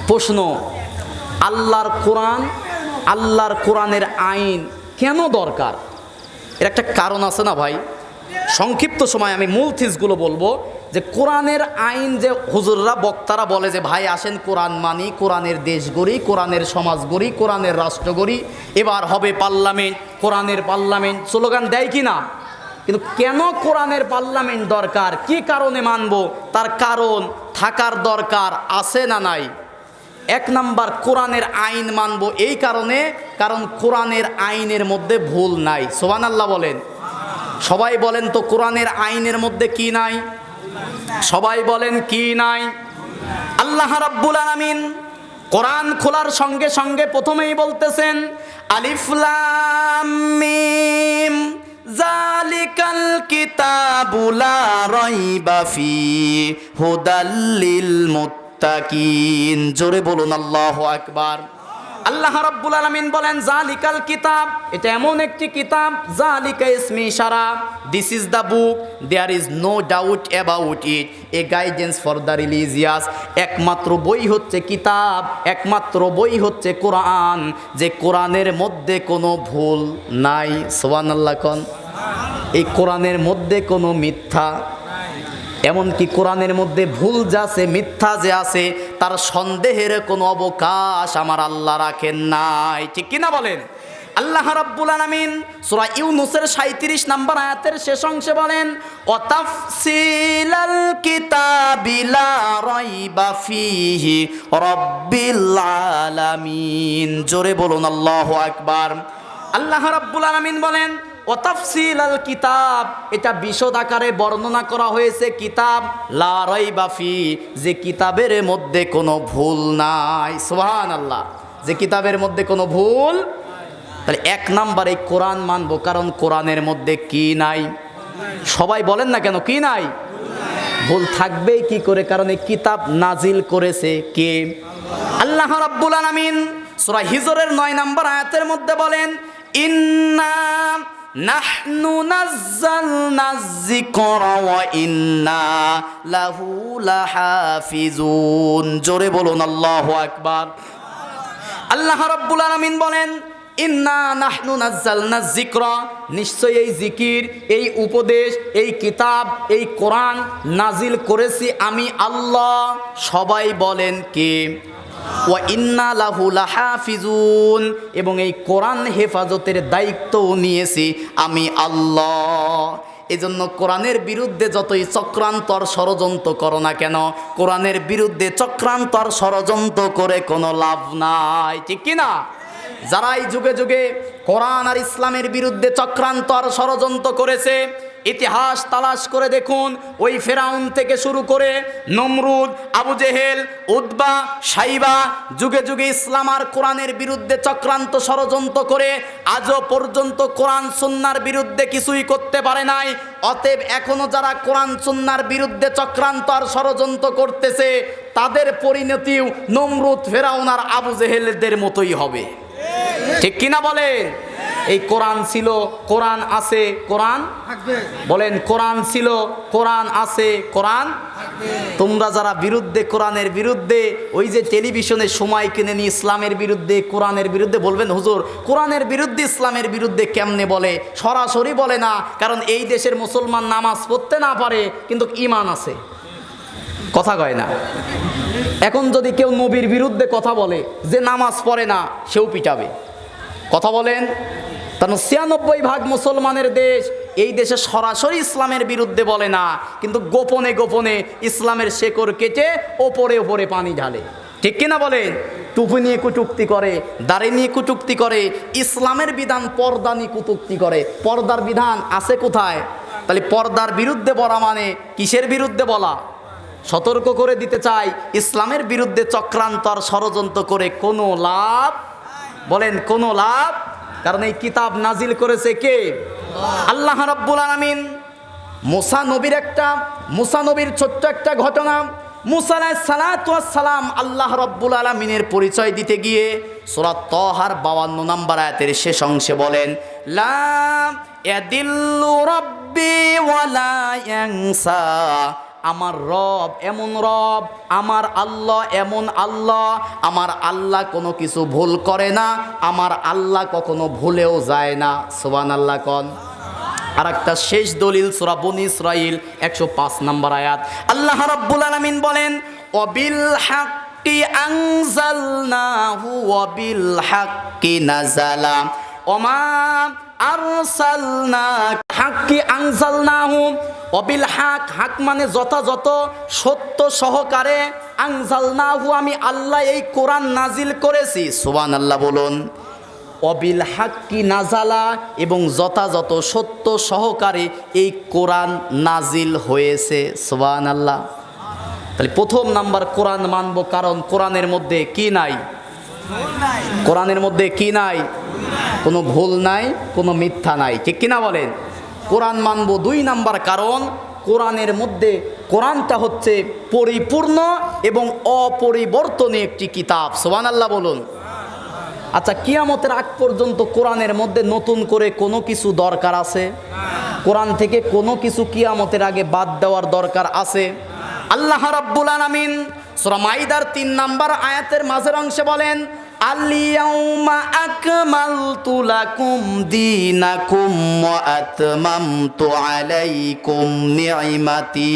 S1: প্রশ্ন, আল্লাহর কোরআন, আল্লাহর কোরআনের আইন কেন দরকার? এর একটা কারণ আছে না ভাই? সংক্ষিপ্ত সময় আমি মূল থিসগুলো বলবো। যে কোরআনের আইন, যে হুজুররা বক্তারা বলে যে ভাই আসেন কোরআন মানি, কোরআনের দেশ গড়ি, কোরআনের সমাজ গড়ি, কোরআনের রাষ্ট্র গড়ি, এবার হবে পার্লামেন্ট, কোরআনের পার্লামেন্ট, স্লোগান দেয় কি না? কিন্তু কেন কোরআনের পার্লামেন্ট দরকার, কি কারণে মানব, তার কারণ থাকার দরকার আছে না নাই? 1 নাম্বার, কোরআনের আইন মানব এই কারণে, কারণ কোরআনের আইনের মধ্যে ভুল নাই। সুবহানাল্লাহ বলেন। সবাই বলেন তো, কোরআনের আইনের মধ্যে কি নাই? সবাই বলেন কি নাই? আল্লাহ রাব্বুল আলামিন কোরআন খোলার সঙ্গে সঙ্গে প্রথমেই বলতেছেন, আলিফ লাম মিম যালিকাল কিতাবু লা রাইবা ফি হুদাল লিল মুত্তাকিন। জোরে বলুন আল্লাহু আকবার। আল্লাহ রাব্বুল আলামিন বলেন জালিকাল কিতাব, এটা এমন একটি কিতাব, জালিকা ইসমি ইশারা, this is the book, there is no doubt about it, a guidance for the religious. একমাত্র বই হচ্ছে কিতাব, একমাত্র বই হচ্ছে কোরআন, যে কোরআনের মধ্যে কোনো ভুল নাই। সুবহানাল্লাহ কোন। এই কোরআনের মধ্যে কোনো মিথ্যা, এমনকি কোরআনের মধ্যে ভুল যা আছে, মিথ্যা যে আছে, তার সন্দেহের কোনো অবকাশ আমার আল্লাহ রাখেন নাই, ঠিক কিনা বলেন? আল্লাহ রাব্বুল আলামিন সূরা ইউনূসের ৩৭ নম্বর আয়াতের শেষ অংশে বলেন, ওয়াতাফসিলাল কিতাবি লা রাইবা ফীহি রাব্বিল আলামিন। জোরে বলুন আল্লাহু আকবার। আল্লাহ রাব্বুল আলামিন বলেন ওয়াতাফসিলাল কিতাব, এটা বিশদ আকারে বর্ণনা করা হয়েছে কিতাব লা রাইবা ফী, যে কিতাবের মধ্যে কোনো ভুল নাই। সুবহানাল্লাহ, যে কিতাবের মধ্যে কোনো ভুল। তাহলে ১ নম্বরে কোরআন মানবো, কারণ কোরআনের মধ্যে কি নাই? সবাই বলেন না কেন, কি নাই? ভুল থাকবেই কি করে? কারণ এই কিতাব নাজিল করেছে কে? আল্লাহ রাব্বুল আলামিন সূরা হিজরের ৯ নম্বর আয়াতের মধ্যে বলেন, ইন্না নাহনু নাযালনায যিকরা ওয়া ইন্না লাহু লাহাফিজুন। জোরে বলুন আল্লাহু আকবার। আল্লাহ রাব্বুল আলামিন বলেন, ইন্না নাহনু নাযালনায যিকরা, নিশ্চয়ই এই জিকির, এই উপদেশ, এই কিতাব, এই কোরআন নাজিল করেছি আমি আল্লাহ। সবাই বলেন কে? ওয়া ইন্না লাহু লাহাফিজুন, এবং এই কোরআন হেফাজতের দায়িত্বও নিয়েছি আমি আল্লাহ। এজন্য কোরআনের বিরুদ্ধে যতই চক্রান্তর ষড়যন্ত্র করো না কেন, কোরআনের বিরুদ্ধে চক্রান্তর ষড়যন্ত্র করে কোনো লাভ নাই, ঠিক কি না? যারা এই যুগে যুগে কোরআন আর ইসলামের বিরুদ্ধে চক্রান্তর ষড়যন্ত্র করেছে, ইতিহাস তালাশ করে দেখুন, ওই ফেরাউন থেকে শুরু করে নমরুদ, আবু জেহেল, উতবা, সাইবা, যুগে যুগে ইসলাম আর কোরআনের বিরুদ্ধে চক্রান্ত ষড়যন্ত্র করে আজও পর্যন্ত কোরআন সুন্নাহর বিরুদ্ধে কিছুই করতে পারে নাই। অতএব এখনো যারা কোরআন সুন্নাহর বিরুদ্ধে চক্রান্ত আর ষড়যন্ত্র করতেছে, তাদের পরিণতিও নমরুদ, ফেরাউন আর আবু জেহেলদের মতোই হবে, ঠিক কিনা বলেন? এই কোরআন ছিল, কোরআন আছে, কোরআন বলেন, কোরআন ছিল, কোরআন আছে, কোরআন। তোমরা যারা বিরুদ্ধে, কোরআনের বিরুদ্ধে, ওই যে টেলিভিশনে সময় কিনে নিয়ে ইসলামের বিরুদ্ধে, কোরআনের বিরুদ্ধে বলবেন, হুজুর কোরআনের বিরুদ্ধে ইসলামের বিরুদ্ধে কেমনে বলে? সরাসরি বলে না, কারণ এই দেশের মুসলমান নামাজ পড়তে না পারে কিন্তু ঈমান আছে, কথা কয় না। এখন যদি কেউ নবীর বিরুদ্ধে কথা বলে, যে নামাজ পড়ে না, সেও পিটাবে, কথা বলেন। কারণ ৯৬% মুসলমানের দেশ, এই দেশে সরাসরি ইসলামের বিরুদ্ধে বলে না, কিন্তু গোপনে গোপনে ইসলামের শেকড় কেটে ওপরে ওপরে পানি ঢালে, ঠিক কিনা বলেন? টুপি নিয়ে কটূক্তি করে, দাড়ি নিয়ে কটূক্তি করে, ইসলামের বিধান পর্দা নিয়ে কটূক্তি করে। পর্দার বিধান আছে কোথায়? তাহলে পর্দার বিরুদ্ধে বলা মানে কিসের বিরুদ্ধে বলা? সতর্ক করে দিতে চাই, ইসলামের বিরুদ্ধে চক্রান্তর ষড়যন্ত্র করে কোনো লাভ, বলেন কোনো লাভ। কারণ এই কিতাব নাজিল করেছে কে? আল্লাহ রাব্বুল আলামিন। মুসা নবীর ছোট্ট একটা ঘটনা। মুসা আলাইহিস সালাতু ওয়াস সালাম আল্লাহ রাব্বুল আলামিনের পরিচয় দিতে গিয়ে সূরা তাহার ৫২ নম্বর আয়াতের শেষ অংশে বলেন, লা ইয়াদিল্লু রাব্বি ওয়া লা ইয়ানসা। আমার রব এমন রব, আমার আল্লাহ এমন আল্লাহ, আমার আল্লাহ কোনো কিছু ভুল করে না, আমার আল্লাহ কখনো ভুলেও যায় না। সুবহানাল্লাহ কোন। আর একটা শেষ দলিল সূরা বনী ইসরাঈল ১০৫ নম্বর আয়াত। আল্লাহ রাব্বুল আলামিন বলেন, ওয়াবিল হাক্কি আনজালনাহু ওয়াবিল হাক্কি নাযালা ওমা আরসালনা হাক্কি আনজালনাহু ওয়াবিল হক। হক মানে যথাযথ, সত্য সহকারে। আনজালনাহু আমি আল্লাহ এই কোরআন নাজিল করেছি। সুবহানাল্লাহ বলুন। অবিল হাক্কি নাজালা, এবং যথাযথ সত্য সহকারে এই কোরআন নাজিল হয়েছে। সুবহানাল্লাহ। তাহলে প্রথম নাম্বার কোরআন মানব, কারণ কোরআনের মধ্যে কি নাই? কোরআনের মধ্যে কি নাই? কোনো ভুল নাই, কোনো মিথ্যা নাই, ঠিক কিনা বলেন? কোরআন মানব। ২ নাম্বার কারণ, কোরআনের মধ্যে, কোরআনটা হচ্ছে পরিপূর্ণ এবং অপরিবর্তনীয় একটি কিতাব। সুবহানাল্লাহ বলুন। আচ্ছা, কিয়ামতের আগ পর্যন্ত কোরআনের মধ্যে নতুন করে কোনো কিছু দরকার আছে? কোরআন থেকে কোনো কিছু কিয়ামতের আগে বাদ দেওয়ার দরকার আছে? আল্লাহ রাব্বুল আলামিন সূরা মাইদার ৩ নম্বর আয়াতের মাঝের অংশে বলেন, আল-ইয়াউমা আকমালতু লাকুম দীনাকুম ওয়া আতমামতু আলাইকুম নি'মাতি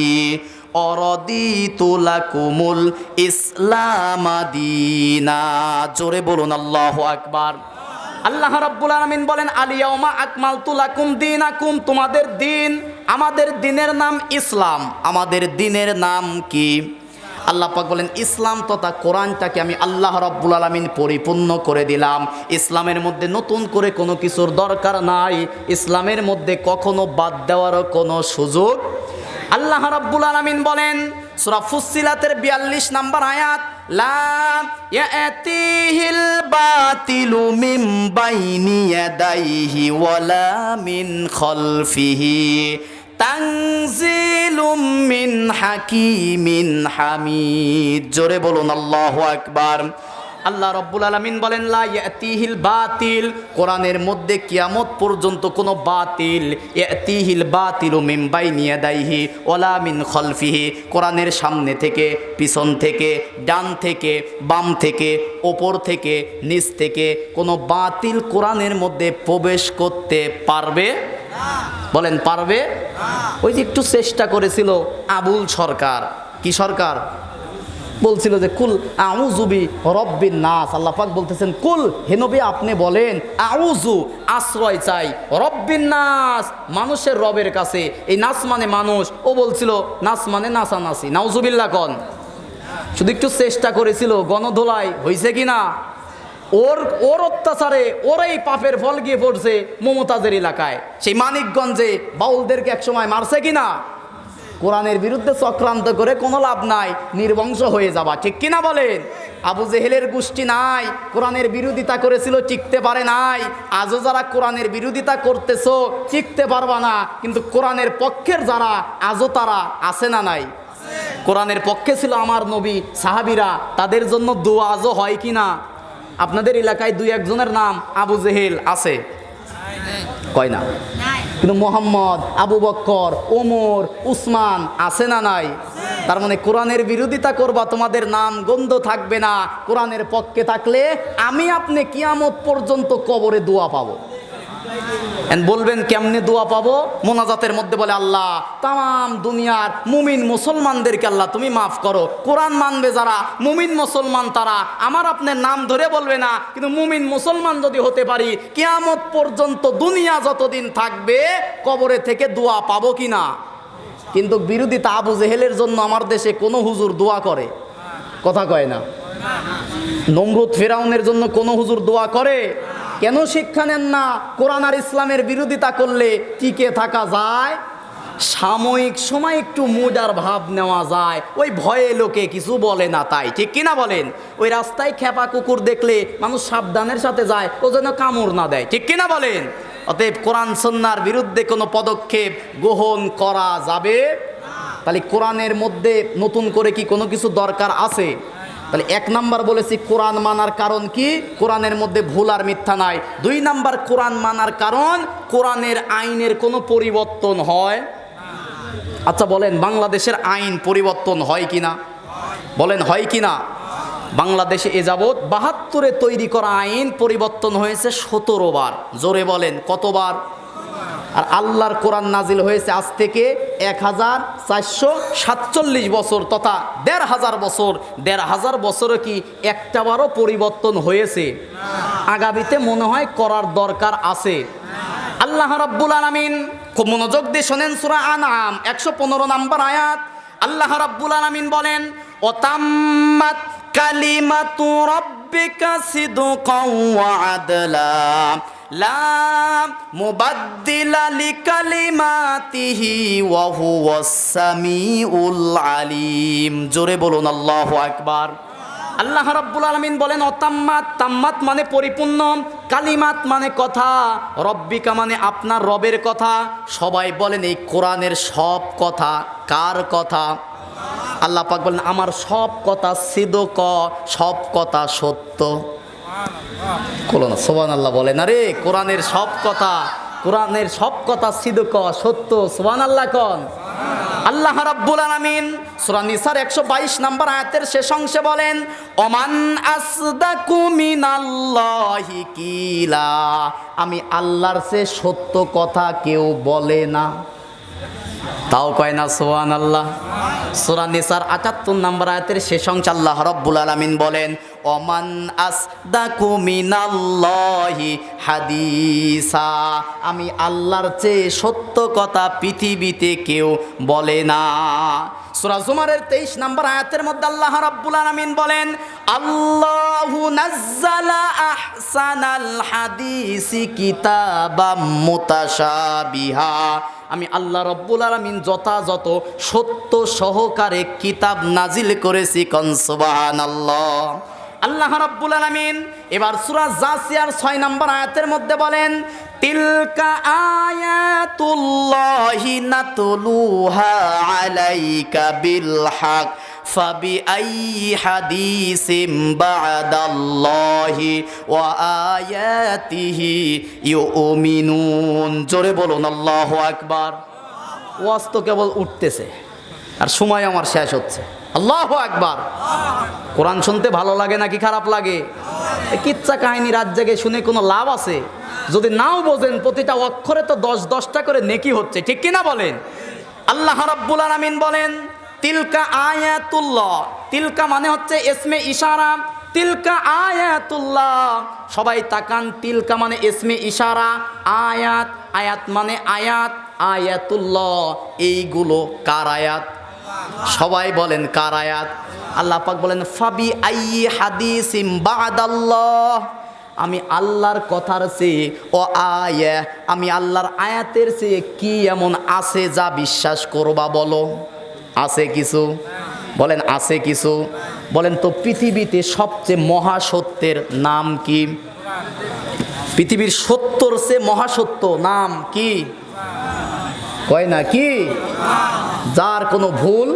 S1: অরদিতু লাকুমুল ইসলাম দীনা। জোরে বলুন আল্লাহু আকবার। আল্লাহ রাব্বুল আলামিন বলেন আলিয়াউমা আকমালতু লাকুম দীনাকুম, তোমাদের দিন, আমাদের দিনের নাম ইসলাম। আমাদের দিনের নাম কি? আল্লাহ পাক বলেন ইসলাম তথা কোরআনটাকে আমি আল্লাহ রাব্বুল আলামিন পরিপূর্ণ করে দিলাম। ইসলামের মধ্যে নতুন করে কোনো কিছুর দরকার নাই, ইসলামের মধ্যে কখনো বাদ দেওয়ারও কোনো সুযোগ। আল্লাহ রাব্বুল আলামিন বলেন সূরা ফুসসিলাতের 42 নম্বর আয়াত, লা ইয়াতিহিল বাতিলু মিন বাইনি ইয়াদাইহি ওয়ালা মিন খালফিহি তানজিলুম মিন হাকিমিন হামিদ। জোরে বলুন আল্লাহু আকবার। আল্লাহ রাব্বুল আলামিন বলেন লা ইয়াতিহিল বাতিল, কোরআনের মধ্যে কিয়ামত পর্যন্ত কোনো বাতিল, ইয়াতিহিল বাতিলু মিন বাইনি ইয়াদাইহি ওয়ালা মিন খালফিহি, কোরআনের সামনে থেকে, পিছন থেকে, ডান থেকে, বাম থেকে, ওপর থেকে, নিচ থেকে কোনো বাতিল কোরআনের মধ্যে প্রবেশ করতে পারবে না। বলেন পারবে? ওই যে একটু চেষ্টা করেছিল আবুল সরকার, কি সরকার বলছিল যে কুল আউযুবি রব্বিন নাস। আল্লাহ পাক বলতেছেন কুল, হে নবী আপনি বলেন আউযু আশ্রয় চাই রব্বিন নাস, মানুষের রবের কাছে। এই নাস মানে মানুষ, ও বলছিল নাস মানে নাসানাসি। নাউজুবিল্লাহ কন। শুধু একটু চেষ্টা করেছিল, গণধোলাই হয়েছে কিনা? ওর অত্যাচারে ওরাই পাপের ফল গিয়ে পড়ছে মমতাজের এলাকায়, সেই মানিকগঞ্জে বাউলদেরকে একসময় মারছে কিনা? কোরআনের বিরুদ্ধে চক্রান্ত করে কোনো লাভ নাই, নির্বংশ হয়ে যাবা, ঠিক কিনা বলেন? আবু জেহেলের গোষ্ঠী নাই, কোরআনের বিরোধিতা করেছিল, টিকতে পারে নাই। আজও যারা কোরআনের বিরোধিতা করতেছো টিকতে পারবা না, কিন্তু কোরআনের পক্ষের যারা আজও তারা আছে না নাই? কোরআনের পক্ষে ছিল আমার নবী, সাহাবীরা, তাদের জন্য দোয়া আজও হয় কিনা? আপনাদের এলাকায় দুই একজনের নাম আবু জেহেল আছে, কয় না? কিন্তু মোহাম্মদ, আবু বক্কর, ওমর, উসমান আছে না নাই? তার মানে কোরআনের বিরোধিতা করবা, তোমাদের নাম গন্ধ থাকবে না। কোরআনের পক্ষে থাকলে আমি আপনি কিয়ামত পর্যন্ত কবরে দোয়া পাবো। বলবেন কেমনে দোয়া পাবো? মোনাজাতের মধ্যে বলে আল্লাহ তাম দুনিয়ার মুমিন মুসলমানদেরকে আল্লাহ তুমি মাফ করো। কোরআন মানবে যারা মুমিন মুসলমান তারা আমার আপনার নাম ধরে বলবে না, কিন্তু মুমিন মুসলমান যদি হতে পারি কিয়ামত পর্যন্ত দুনিয়া যতদিন থাকবে কবরে থেকে দোয়া পাবো কিনা? কিন্তু বিরোধিতা আবু জেহেলের জন্য আমার দেশে কোনো হুজুর দোয়া করে? কথা কয় না। নমরুদ ফেরাউনের জন্য কোনো হুজুর দোয়া করে? কেন শিক্ষা নেন না? কোরআন আর ইসলামের বিরোধিতা করলে টিকে থাকা যায়, সাময়িক সময় একটু মুডার ভাব নেওয়া যায়, ওই ভয়ে লোকে কিছু বলে না তাই, ঠিক কিনা বলেন? ওই রাস্তায় খেপা কুকুর দেখলে মানুষ সাবধানের সাথে যায়, ও যেন কামড় না দেয়, ঠিক কিনা বলেন? অতএব কোরআন সুন্নাহর বিরুদ্ধে কোনো পদক্ষেপ গ্রহণ করা যাবে? তাহলে কোরআনের মধ্যে নতুন করে কি কোনো কিছু দরকার আছে? তাহলে এক নাম্বার বলেছি কোরআন মানার কারণ কি? কোরআনের মধ্যে ভুল আর মিথ্যা নাই। দুই নাম্বার কোরআন মানার কারণ কোরআনের আইনের কোনো পরিবর্তন হয়? আচ্ছা বলেন বাংলাদেশের আইন পরিবর্তন হয় কিনা? বলেন হয় কিনা? বাংলাদেশে এ যাবৎ ৭২-এ তৈরি করা আইন পরিবর্তন হয়েছে ১৭ বার। জোরে বলেন কতবার? আর আল্লাহর কোরআন নাজিল হয়েছে আজ থেকে ১৪৪৭ বছর তথা ১৫০০ বছর। ১৫০০ বছরে কি একটাবারও পরিবর্তন হয়েছে? আগামীতে মনে হয় করার দরকার আছে। আল্লাহ রাব্বুল আলামিন, খুব মনোযোগ দিয়ে শোনেন, সূরা আনআম ১১৫ নম্বর আয়াত। আল্লাহ রাব্বুল আলামিন বলেন ওয়াতাম্মাত কালিমাতু রাব্বিকা সিদকাও ওয়া আদলা লা মুবাদ্দিলা লিকালিমাতিহি ওয়া হুয়াস সামিউল আলিম। জোরে বলুন আল্লাহু আকবার। আল্লাহ রাব্বুল আলামিন বলেন অতাম্মাত, তাম্মাত মানে পরিপূর্ণ, কালিমাত মানে কথা, রব্বিকা মানে আপনার রবের কথা। সবাই বলেন এই কোরআনের সব কথা কার কথা? আল্লাহ পাক বলেন আমার সব কথা সিদক, সব কথা সত্য। সুবহানাল্লাহ বলেন। আরে কোরআনের সব কথা, কোরআনের সব কথা সিদক সত্য। সুবহানাল্লাহ কোন? আল্লাহ রাব্বুল আলামিন সূরা নিসার ১২২ নম্বর আয়াতের শেষ অংশে বলেন ওমান আসদাকু মিনাল্লাহি কিলা, আমি আল্লাহর চেয়ে সত্য কথা কেউ বলে না। তাও কয় না সুবহানাল্লাহ। সূরা নিসার ৭৮ নম্বর আয়াতের শেষ অংশে আল্লাহ রাব্বুল আলামিন বলেন ওমান আসদাকু মিনাল্লাহি হাদিসা, আমি আল্লাহর চেয়ে সত্য কথা পৃথিবীতে কেউ বলে না। সূরা জুমারের 23 নম্বর আয়াতের মধ্যে আল্লাহ রাব্বুল আলামিন বলেন, আল্লাহু নাজ্জালা আহসানাল হাদিসি কিতাবাম মুতাশাবিহা, আমি আল্লাহ রাব্বুল আলামিন যথাযথ সত্য সহকারে কিতাব নাজিল করেছি। কোন সুবহানাল্লাহ। আল্লাহ রাব্বুল আলামিন এবার সূরা জাসিয়ার 6 নম্বর আয়াতের মধ্যে বলেন, তিলকা আয়াতুল্লাহি নাতলুহা আলাইকা বিল হক ফাবি আইয়ি হাদিসিম বা'দাল্লাহি ওয়া আয়াতিহি ইউমিনুন। জোরে বলুন আল্লাহু আকবার। ওয়াজ তো কেবল উঠতেছে আর সময় আমার শেষ হচ্ছে। আল্লাহু আকবার। কোরআন শুনতে ভালো লাগে নাকি খারাপ লাগে? কিচ্ছা কাহিনী রাত জেগে শুনে কোনো লাভ আছে? যদি নাও বোঝেন প্রতিটা অক্ষরে তো 10-10টা করে নেকি হচ্ছে, ঠিক কিনা বলেন? আল্লাহ রাব্বুল আলামিন বলেন, তিলকা আয়াতুল্লাহ, তিলকা মানে হচ্ছে ইসমে ইশারা, তিলকা আয়াতুল্লাহ। সবাই তাকান, তিলকা মানে ইসমে ইশারা, আয়াত, আয়াত মানে আয়াত, আয়াতুল্লাহ এইগুলো কার আয়াত? সবাই বলেন কার আয়াত? আল্লাহ পাক বলেন, ফাবি আইয়ি হাদিসিম বা'দাল্লাহ, আমি আল্লাহর কথার চেয়ে ও আয়া, আমি আল্লাহর আয়াতের চেয়ে কি এমন আছে যা বিশ্বাস করবা? বলো, আছে কিছু? বলেন আছে কিছু? বলেন তো পৃথিবীতে সবচেয়ে মহাসত্যের নাম কি? পৃথিবীর সত্যর চেয়ে মহাসত্য নাম কি? কয় না কি? যার কোনো ভুল,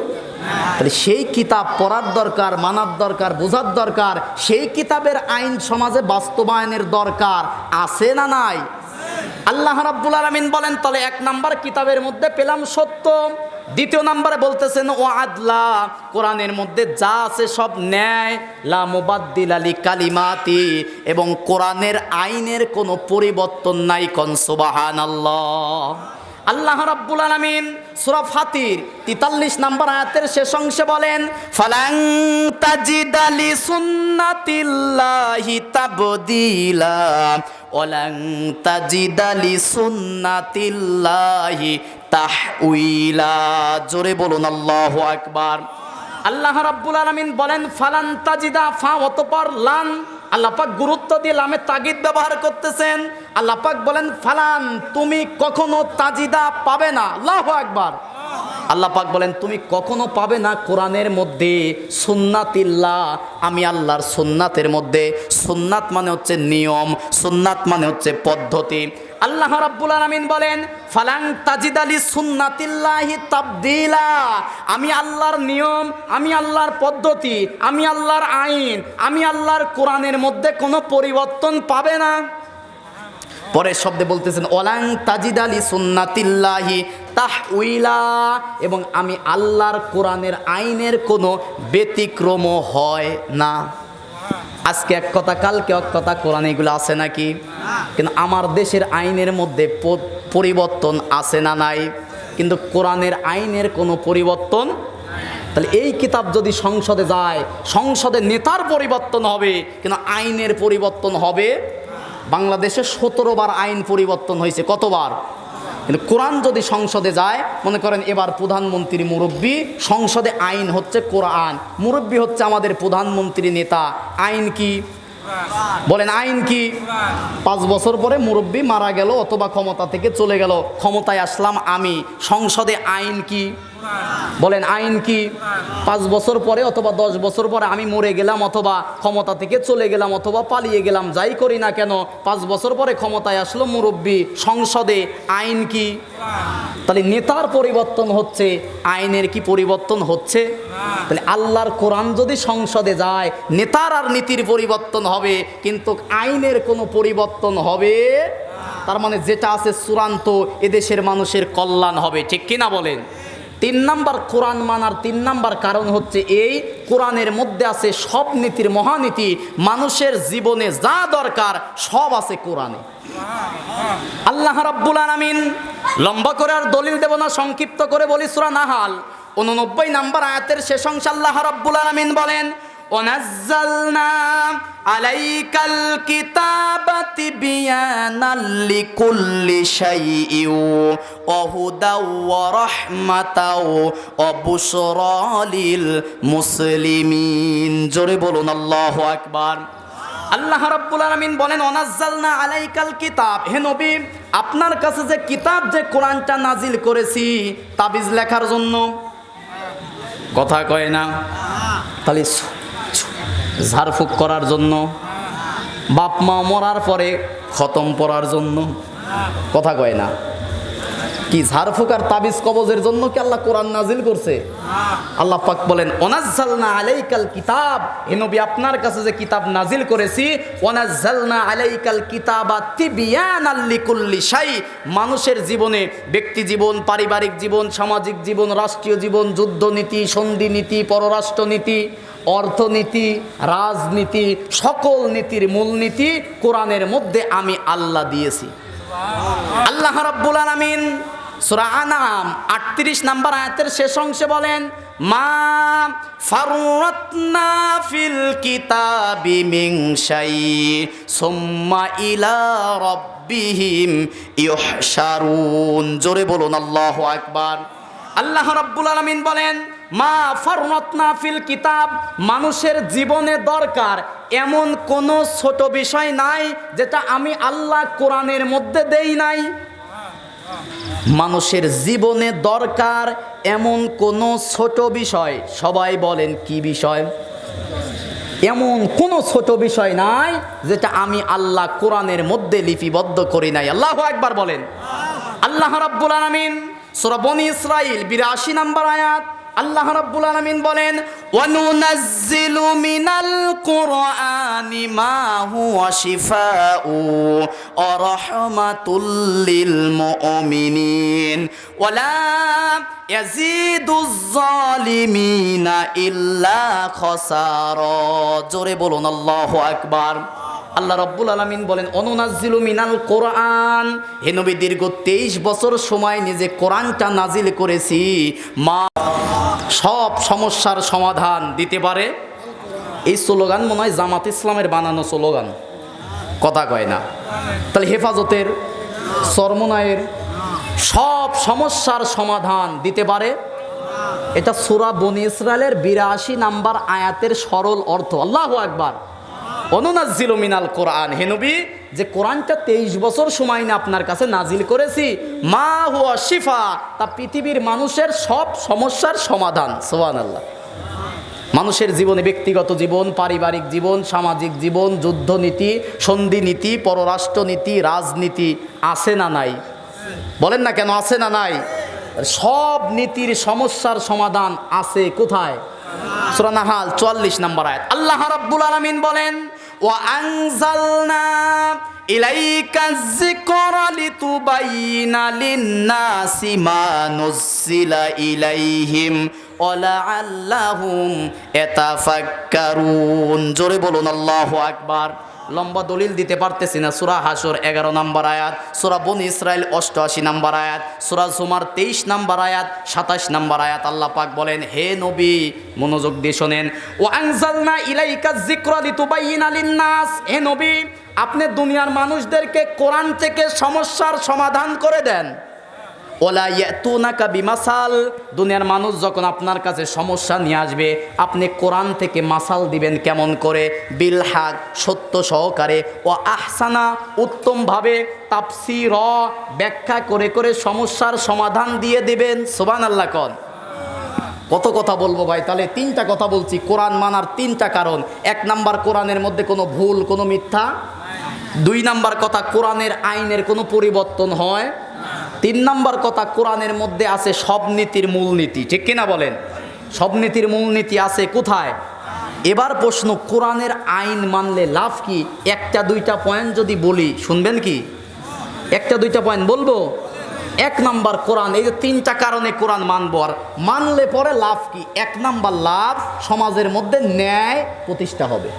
S1: তাহলে সেই কিতাব পড়ার দরকার, মানার দরকার, বোঝার দরকার, সেই কিতাবের আইন সমাজে বাস্তবায়নের দরকার আছে না নাই? আল্লাহ রাব্বুল আলামিন বলেন, তাহলে 1 নাম্বার কিতাবের মধ্যে পেলাম সত্য, 2 নম্বরে বলতেছেন ও আদলা, কোরআনের মধ্যে যা আছে সব ন্যায়, লা মুবাদ্দিলা লিকালিমাতি, এবং কোরআনের আইনের কোনো পরিবর্তন নাই। কোন সুবহানাল্লাহ। আল্লাহ রাব্বুল আলামিন সূরা ফাতির 43 নম্বর আয়াতের শেষ অংশে বলেন, ফালাং তাজিদা লি সুন্নাতিল্লাহি তাবদীলা ওয়ালাং তাজিদা লি সুন্নাতিল্লাহি তাহউইলা। জোরে বলুন আল্লাহু আকবার। আল্লাহ রাব্বুল আলামিন বলেন, ফালান তাজিদা, ফা অতঃপর লান, আল্লাহ পাক গুরুত্ব দিয়ে লামে তাগিদ ব্যবহার করতেছেন। আল্লাহ পাক বলেন, ফালান, তুমি কখনো তাজিদা পাবে না। আল্লাহু আকবার। আল্লাহ পাক বলেন, তুমি কখনো পাবে না কোরআনের মধ্যে সুন্নাতিল্লাহ, আমি আল্লাহর সুন্নাতের মধ্যে, সুন্নাত মানে হচ্ছে নিয়ম, সুন্নাত মানে হচ্ছে পদ্ধতি। আল্লাহ রাব্বুল আলামিন বলেন, ফালাং তাজিদা লি সুন্নাতিল্লাহি তাবদীলা, আমি আল্লাহর নিয়ম, আমি আল্লাহর পদ্ধতি, আমি আল্লাহর আইন, আমি আল্লাহর কোরআনের মধ্যে কোনো পরিবর্তন পাবে না। পরের শব্দে বলতেছেন, ওয়ালাং তাজিদা লি সুন্নাতিল্লাহি তাহউইলা, এবং আমি আল্লাহর কোরআনের আইনের কোনো ব্যতিক্রমও হয় না। আজকে এক কথা, কালকে এক কথা, কোরআন এগুলো আছে নাকি? কিন্তু আমার দেশের আইনের মধ্যে পরিবর্তন আছে না নাই? কিন্তু কোরআনের আইনের কোনো পরিবর্তন। তাহলে এই কিতাব যদি সংসদে যায়, সংসদে নেতার পরিবর্তন হবে কিন্তু আইনের পরিবর্তন হবে। বাংলাদেশে 17 বার আইন পরিবর্তন হয়েছে, কতবার? কিন্তু কোরআন যদি সংসদে যায়, মনে করেন এবার প্রধানমন্ত্রী মুরব্বী, সংসদে আইন হচ্ছে কোরআন, মুরব্বী হচ্ছে আমাদের প্রধানমন্ত্রী নেতা, আইন কি? বলেন আইন কি? 5 বছর পরে মুরব্বী মারা গেল অথবা ক্ষমতা থেকে চলে গেল, ক্ষমতায় আসলাম আমি, সংসদে আইন কি? বলেন আইন কি? 5 বছর পরে অথবা 10 বছর পরে আমি মরে গেলাম অথবা ক্ষমতা থেকে চলে গেলাম অথবা পালিয়ে গেলাম, যাই করি না কেন, 5 বছর পরে ক্ষমতায় আসলো মুরব্বী, সংসদে আইন কি? তাহলে নেতার পরিবর্তন হচ্ছে, আইনের কি পরিবর্তন হচ্ছে? তাহলে আল্লাহর কোরআন যদি সংসদে যায়, নেতার আর নীতির পরিবর্তন হবে কিন্তু আইনের কোনো পরিবর্তন হবে। তার মানে যেটা আছে চূড়ান্ত, এদেশের মানুষের কল্যাণ হবে, ঠিক কিনা বলেন? 3 নাম্বার কোরআন মানার 3 নাম্বার কারণ হচ্ছে এই, কোরআনের মধ্যে আছে সব নীতির মহানীতি, মানুষের জীবনে যা দরকার সব আছে কোরআনে। আল্লাহ রাব্বুল আলামিন, লম্বা করে আর দলিল দেব না, সংক্ষিপ্ত করে বলি, সূরা নাহাল 89 নাম্বার আয়াতের শেষ অংশে আল্লাহ রাব্বুল আলামিন বলেন, ওয়ানাজ্জালনা আলাইকাল কিতাবা তিবয়ানাল লিকুল্লি শাইইন ওয়া হুদাও ওয়া রাহমাতাও ওয়া বুশরা লিল মুসলিমিন। জোরে বলুন আল্লাহু আকবার। আল্লাহ রাব্বুল আলামিন বলেন ওয়ানাজ্জালনা আলাইকাল কিতাব, হে নবী আপনার কাছে যে কিতাব যে কোরআনটা নাজিল করেছি তাবিজ লেখার জন্য, কথা কয় না, তাহলে ঝাড়ফুঁক করার জন্য, বাপ মা মরার পরে খতম পড়ার জন্য, কথা কয় না, কি ঝাড়ফুঁক আর তাবিজ কবজের জন্য কি আল্লাহ কোরআন নাজিল করছে? আল্লাহ পাক বলেন ওয়ানাজ্জালনা আলাইকাল কিতাব, হে নবী আপনার কাছে যে কিতাব নাজিল করেছি, ওয়ানাজ্জালনা আলাইকাল কিতাবা তিবয়ানাল লিকুল্লি শাই, মানুষের জীবনে, ব্যক্তি জীবন, পারিবারিক জীবন, সামাজিক জীবন, রাষ্ট্রীয় জীবন, যুদ্ধনীতি, সন্ধিনীতি, পররাষ্ট্রনীতি, অর্থনীতি, রাজনীতি, সকল নীতির মূলনীতি কোরআনের মধ্যে আমি আল্লাহ দিয়েছি। আল্লাহ রাব্বুল আলামিন সূরা আনাম 38 নম্বর আয়াতের শেষ অংশে বলেন মা ফাররাতনা ফিল কিতাবি মিন শাই সুম্মা ইলা রাব্বিহিম ইউহশারুন। জোরে বলুন আল্লাহু আকবার। আল্লাহ রাব্বুল আলামিন বলেন মা ফাররাতনা ফিল কিতাব, মানুষের জীবনে দরকার এমন কোনো ছোট বিষয় নাই যেটা আমি আল্লাহ কোরআনের মধ্যে দেই নাই। মানুষের জীবনে দরকার এমন কোনো ছোট বিষয়, সবাই বলেন কি বিষয়? এমন কোনো ছোট বিষয় নাই যেটা আমি আল্লাহ কোরআনের মধ্যে লিপিবদ্ধ করি নাই। আল্লাহু আকবার বলেন। আল্লাহ রাব্বুল আলামিন সূরা বনী ইসরাঈল 82 নম্বর আয়াত আল্লাহ রাব্বুল আলামিন বলেন ওয়ানুনাজ্জিলু মিনাল কুরআনি মা হুয়া শিফাউ ওয়া রাহমাতুল লিল মুমিনিন ওয়া লা ইয়াজিদুজ জালিমিনা ইল্লা খাসারা। জোরে বলুন আল্লাহু আকবার। আল্লাহ রাব্বুল আলামিন বলেন অনুনাজ্জিলু মিনাল কোরআন, হে নবী দীর্ঘ 23 বছর সময় নিজে কোরআনটা নাজিল করেছি, মা সব সমস্যার সমাধান দিতে পারে। এই স্লোগান মনে হয় জামাত ইসলামের বানানো স্লোগান, কথা কয় না। তাহলে হেফাজতের, চরমনায়ের সব সমস্যার সমাধান দিতে পারে। এটা সূরা বনী ইসরাঈলের 82 নম্বর আয়াতের সরল অর্থ। আল্লাহু আকবার। অনুনাজ্জিলু মিনাল কোরআন, হে নবী যে কোরআনটা 23 বছর সময় না আপনার কাছে নাজিল করেছি, মা হুয়া শিফা, তা পৃথিবীর মানুষের সব সমস্যার সমাধান। সুবহানাল্লাহ। মানুষের জীবনে, ব্যক্তিগত জীবন, পারিবারিক জীবন, সামাজিক জীবন, যুদ্ধনীতি, সন্ধিনীতি, পররাষ্ট্রনীতি, রাজনীতি আছে না নাই? বলেন না কেন আছে না নাই? সব নীতির সমস্যার সমাধান আছে কোথায়? সূরা নাহাল 44 নম্বর আয়াত আল্লাহ রাব্বুল আলামিন বলেন ওয়া আনজালনা ইলাইকাজ যিকরা লিতুবাইয়িনা লিন-নাসি মা নুজ্জিলা ইলাইহিম ওয়া লাআল্লাহুম ইয়াতাফাক্কারুন। জোরে বলুন আল্লাহু আকবার। লম্বা দলিল দিতে পারতেছি না। সূরা হাসর 11 নম্বর আয়াত, সূরা বনী ইসরাঈল 88 নম্বর আয়াত, সূরা জুমার 23 নম্বর আয়াত, 27 নম্বর আয়াত আল্লাহ পাক বলেন হে নবী মনোযোগ দিয়ে শোনেন ওয়া আনজালনা ইলাইকা যিকরা লিতুবাইয়িনা লিন-নাস, হে নবী আপনি দুনিয়ার মানুষদেরকে কোরআন থেকে সমস্যার সমাধান করে দেন। ওয়ালা ইয়াতুনাকা বিমাসাল, দুনিয়ার মানুষ যখন আপনার কাছে সমস্যা নিয়ে আসবে আপনি কোরআন থেকে মাসাল দিবেন কেমন করে? বিল হাক, সত্য সহকারে, ও আহসানা উত্তমভাবে, তাফসীর ব্যাখ্যা করে করে সমস্যার সমাধান দিয়ে দিবেন। সুবহানাল্লাহ কোন। কত কথা বলবো ভাই, তাহলে 3টা কথা বলছি কোরআন মানার 3টা কারণ। 1 নাম্বার কোরআনের মধ্যে কোনো ভুল, কোনো মিথ্যা। 2 নাম্বার কথা কোরআনের আইনের কোনো পরিবর্তন হয়। 3 নাম্বার কথা কোরআনের মধ্যে আছে সব নীতির মূলনীতি। ঠিক কিনা বলেন? সব নীতির মূলনীতি আছে কোথায়? এবার প্রশ্ন, কোরআনের আইন মানলে লাভ কি? 1টা 2টা পয়েন্ট যদি বলি শুনবেন কি? 1টা 2টা পয়েন্ট বলবো। 1 নাম্বার কোরআন, এই যে 3টা কারণে কোরআন মানবো, আর মানলে পরে লাভ কি? 1 নাম্বার লাভ, সমাজের মধ্যে ন্যায় প্রতিষ্ঠা হবে।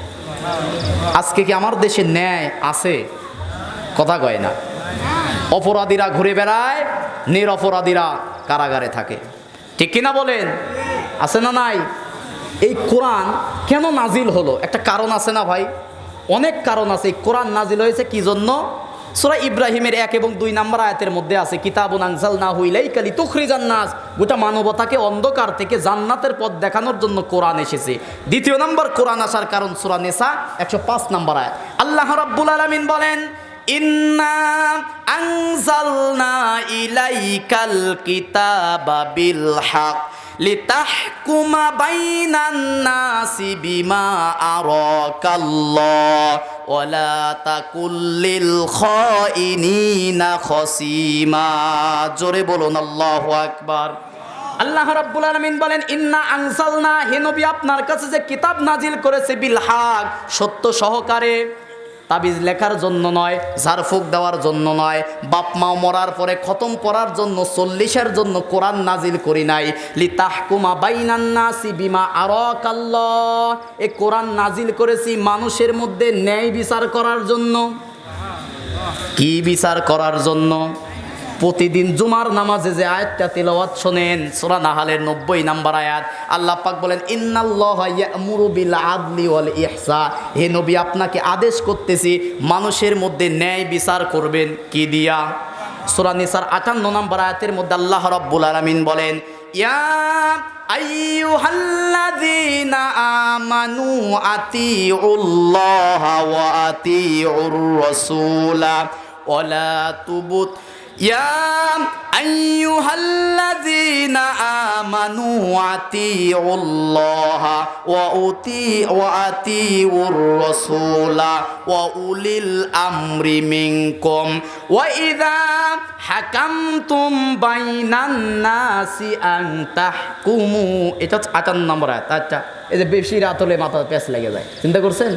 S1: আজকে কি আমার দেশে ন্যায় আছে? কথা কয় না। অপরাধীরা ঘুরে বেড়ায়, নিরপরাধীরা কারাগারে থাকে। ঠিক কিনা বলেন? আছে না নাই? এই কোরআন কেন নাজিল হলো? একটা কারণ আছে না ভাই? অনেক কারণ আছে। এই কোরআন নাজিল হয়েছে কি জন্য? সূরা ইব্রাহিমের 1 এবং 2 নম্বর আয়াতের মধ্যে আছে, কিতাবুন আনজালনাহু ইলাইকা লিতুখরিজান নাস। গোটা মানবতাকে অন্ধকার থেকে জান্নাতের পথ দেখানোর জন্য কোরআন এসেছে। দ্বিতীয় নম্বর কোরআন আসার কারণ সূরা নিসা 105 নম্বর আয়াত। আল্লাহ রাব্বুল আলামিন বলেন, ইন্না আনজালনা ইলাইকাল কিতাবা বিল হক লিতাহকুমা বাইনান নাসি বিমা আরাকাল্লাহ ওয়ালা তাকুল লিল খাইনিনা খসিমা। জোরে বলুন আল্লাহু আকবার। আল্লাহ রাব্বুল আলামিন বলেন, ইন্না আনজালনা, হে নবী আপনার কাছে যে কিতাব নাজিল করেছে, বিল হক, সত্য সহকারে। তাবিজ লেখার জন্য নয়, ঝাড়ফুঁক দেওয়ার জন্য নয়, বাপ মা মরার পরে খতম পড়ার জন্য 40-এর জন্য কোরআন নাজিল করি নাই। লিতাহকুমা বাইনান নাসি বিমা আরাকাল্লাহ, এই কোরআন নাজিল করেছি মানুষের মধ্যে ন্যায় বিচার করার জন্য। কি বিচার করার জন্য? প্রতিদিন জুমার নামাজে যে আয়াতটা তিলাওয়াত শোনেন, সূরা নাহালের 90 নম্বর আয়াত, আল্লাহ পাক বলেন, ইন্নাল্লাহা ইয়া'মুরু বিল আদলি ওয়াল ইহসান, হে নবী আপনাকে আদেশ করতেছি মানুষের মধ্যে ন্যায় বিচার করবেন। কি দিয়া? সূরা নিসার 58 নম্বর আয়াতের মধ্যে আল্লাহ রাব্বুল আলামিন বলেন, ইয়া আইয়ুহাল্লাযীনা আমানু আতিউল্লাহা ওয়া আতিউর রাসূলা ওয়ালা তুবত ইয়া আইয়ুহাল্লাযীনা আমানু আতিউল্লাহা ওয়া আতিউর রাসূলা ওয়া উলিল আমরি মিনকুম ওয়া ইযা হাকামতুম বাইনান নাসি আন তাহকুমু। এটা 58 নম্বর আয়াত। আচ্ছা, এই যে বেশি রাত হলে মাথা পেঁচ লেগে যায়, চিন্তা করছেন?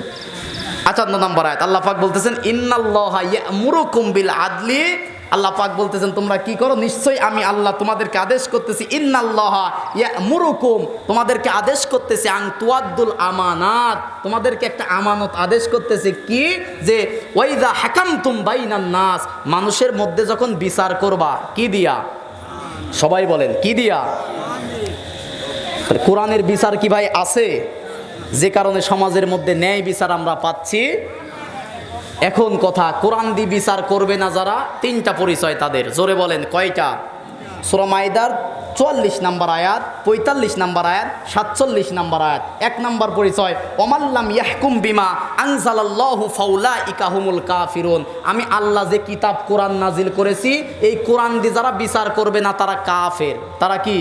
S1: 58 নম্বর আয়াত আল্লাহ পাক বলতেছেন, ইন্নাল্লাহা ইয়া'মুরুকুম বিল আদলি, আল্লাহ পাক বলতেছেন তোমরা কি করো? নিশ্চয়ই আমি আল্লাহ তোমাদেরকে আদেশ করতেছি, ইন্নাল্লাহা ইয়া'মুরুকুম, তোমাদেরকে আদেশ করতেছি, আন তুআদ্দুল আমানাত, তোমাদেরকে একটা আমানত আদেশ করতেছি। কি? যে ওয়াইযা হাকামতুম বাইনান নাস, মানুষের মধ্যে যখন বিচার করবা, কি দিয়া? সবাই বলেন, কি দিয়া? কোরআনের বিচার কি ভাই আছে? যে কারণে সমাজের মধ্যে ন্যায় বিচার আমরা পাচ্ছি। এখন কথা, কোরআন দিয়ে বিচার করবে না যারা, 3টা পরিচয় তাদের। জোরে বলেন, কয়টা? সূরা মাইদার 44 নম্বর আয়াত, 45 নম্বর আয়াত, 47 নম্বর আয়াত। 1 নম্বর পরিচয়, ওমাল্লাম ইয়াহকুম বিমা আনজালাল্লাহু ফাউলাইকা হুমুল কাফিরুন, আমি আল্লাহ যে কিতাব কোরআন নাজিল করেছি, এই কোরআন দিয়ে যারা বিচার করবে না তারা কাফের। তারা কি?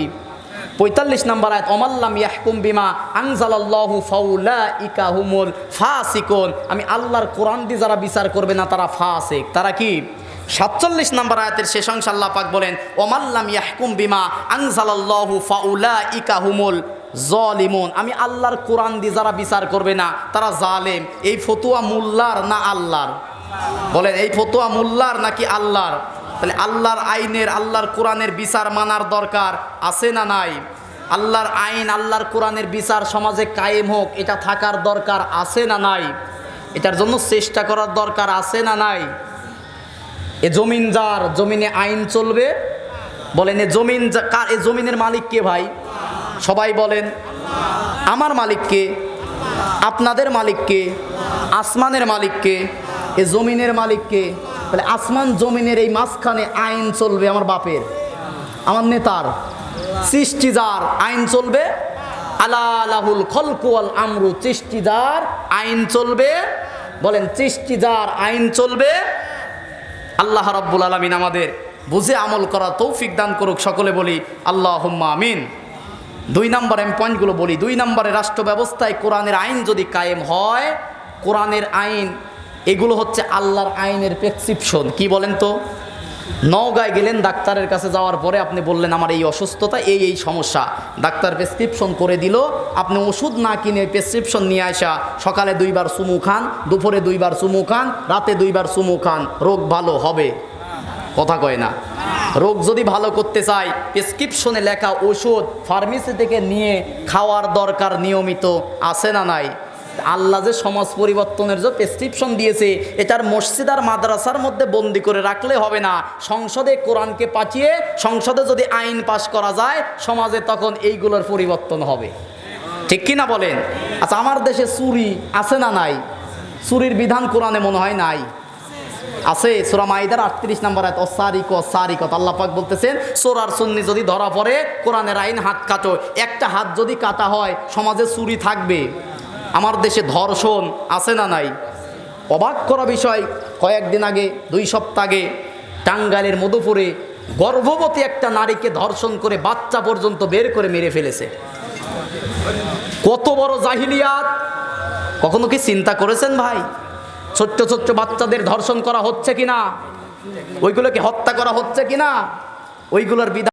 S1: 45 নম্বর আয়াত, ওমাল্লাম ইয়াহকুম বিমা আনজালাল্লাহু ফাউলাইকা হুমুল ফাসিকুন, আমি আল্লাহর কোরআন দিয়ে যারা বিচার করবে না তারা ফাসিক। তারা কি? 47 নম্বর আয়াতের শেষ অংশে আল্লাহ পাক বলেন, ওমাল্লাম ইয়াহকুম বিমা আনজালাল্লাহু ফাউলাইকা হুমুল জালিমুন, আমি আল্লাহর কোরআন দিয়ে যারা বিচার করবে না তারা জালেম। এই ফতোয়া মোল্লার না আল্লাহর? বলেন, এই ফতোয়া মোল্লার নাকি আল্লাহর? তাহলে আল্লাহর আইনের, আল্লাহর কোরআনের বিচার মানার দরকার আছে না নাই? আল্লাহর আইন, আল্লাহর কোরআনের বিচার সমাজে কায়েম হোক, এটা থাকার দরকার আছে না নাই? এটার জন্য চেষ্টা করার দরকার আছে না নাই? এ জমিন যার, জমিনে আইন চলবে। বলেন, এ জমিন কার? এ জমিনের মালিক কে ভাই? সবাই বলেন, আমার মালিক কে? আপনাদের মালিক কে? আসমানের মালিক কে? এ জমিনের মালিক কে? তাহলে আসমান জমিনের এই মাঝখানে আইন চলবে আমার বাপের, আমার নেতার, সৃষ্টি যার, আইন চলবে। আলা লাহুল খলকু ওয়াল আমরু, সৃষ্টি যার, আইন চলবে। বলেন, সৃষ্টি যার, আইন চলবে। আল্লাহ রাব্বুল আলামিন আমাদের বুঝে আমল করা তৌফিক দান করুক। সকলে বলি আল্লাহুম্মা আমিন। 2 নম্বর আমি পয়েন্টগুলো বলি। 2 নম্বরে, রাষ্ট্র ব্যবস্থায় কোরআনের আইন যদি কায়েম হয়, কোরআনের আইন এগুলো হচ্ছে আল্লাহর আইনের প্রেসক্রিপশন। কি বলেন তো? নওগাঁয় গেলেন, ডাক্তারের কাছে যাওয়ার পরে আপনি বললেন আমার এই অসুস্থতা, এই সমস্যা, ডাক্তার প্রেসক্রিপশন করে দিল। আপনি ওষুধ না কিনে প্রেসক্রিপশন নিয়ে আসা, সকালে 2 বার চুমু খান, দুপুরে 2 বার চুমু খান, রাতে 2 বার চুমু খান, রোগ ভালো হবে? কথা কয় না। রোগ যদি ভালো করতে চাই, প্রেসক্রিপশনে লেখা ওষুধ ফার্মেসি থেকে নিয়ে খাওয়ার দরকার নিয়মিত, আছে না নাই? আল্লাহ যে সমাজ পরিবর্তনের যে প্রেসক্রিপশন দিয়েছে, এটার মসজিদ আর মাদ্রাসার মধ্যে বন্দি করে রাখলে হবে না। সংসদে কোরআনকে পাঠিয়ে সংসদে যদি আইন পাশ করা যায় সমাজে, তখন এইগুলোর পরিবর্তন হবে। ঠিক কিনা বলেন? আচ্ছা, আমার দেশে চুরি আছে না নাই? চুরির বিধান কোরআনে মনে হয় নাই, আছে। সূরা মাইদার 38 নম্বর আয়াত, অসারিক অসারিকত, আল্লাহ পাক বলতেছেন চোর আর সুন্নি যদি ধরা পড়ে, কোরআনের আইন হাত কাটো। একটা হাত যদি কাটা হয় সমাজে চুরি থাকবে। আমার দেশে ধর্ষণ আছে না নাই? অবাক করা বিষয়, কয়েকদিন আগে, 2 সপ্তাহ আগে টাঙ্গাইলের মধুপুরে গর্ভবতী একটা নারীকে ধর্ষণ করে বাচ্চা পর্যন্ত বের করে মেরে ফেলেছে। কত বড় জাহিলিয়াত! কখনো কি চিন্তা করেছেন ভাই? ছোট্ট ছোট্ট বাচ্চাদের ধর্ষণ করা হচ্ছে কিনা, ওইগুলোকে হত্যা করা হচ্ছে কিনা, ওইগুলোর বিধান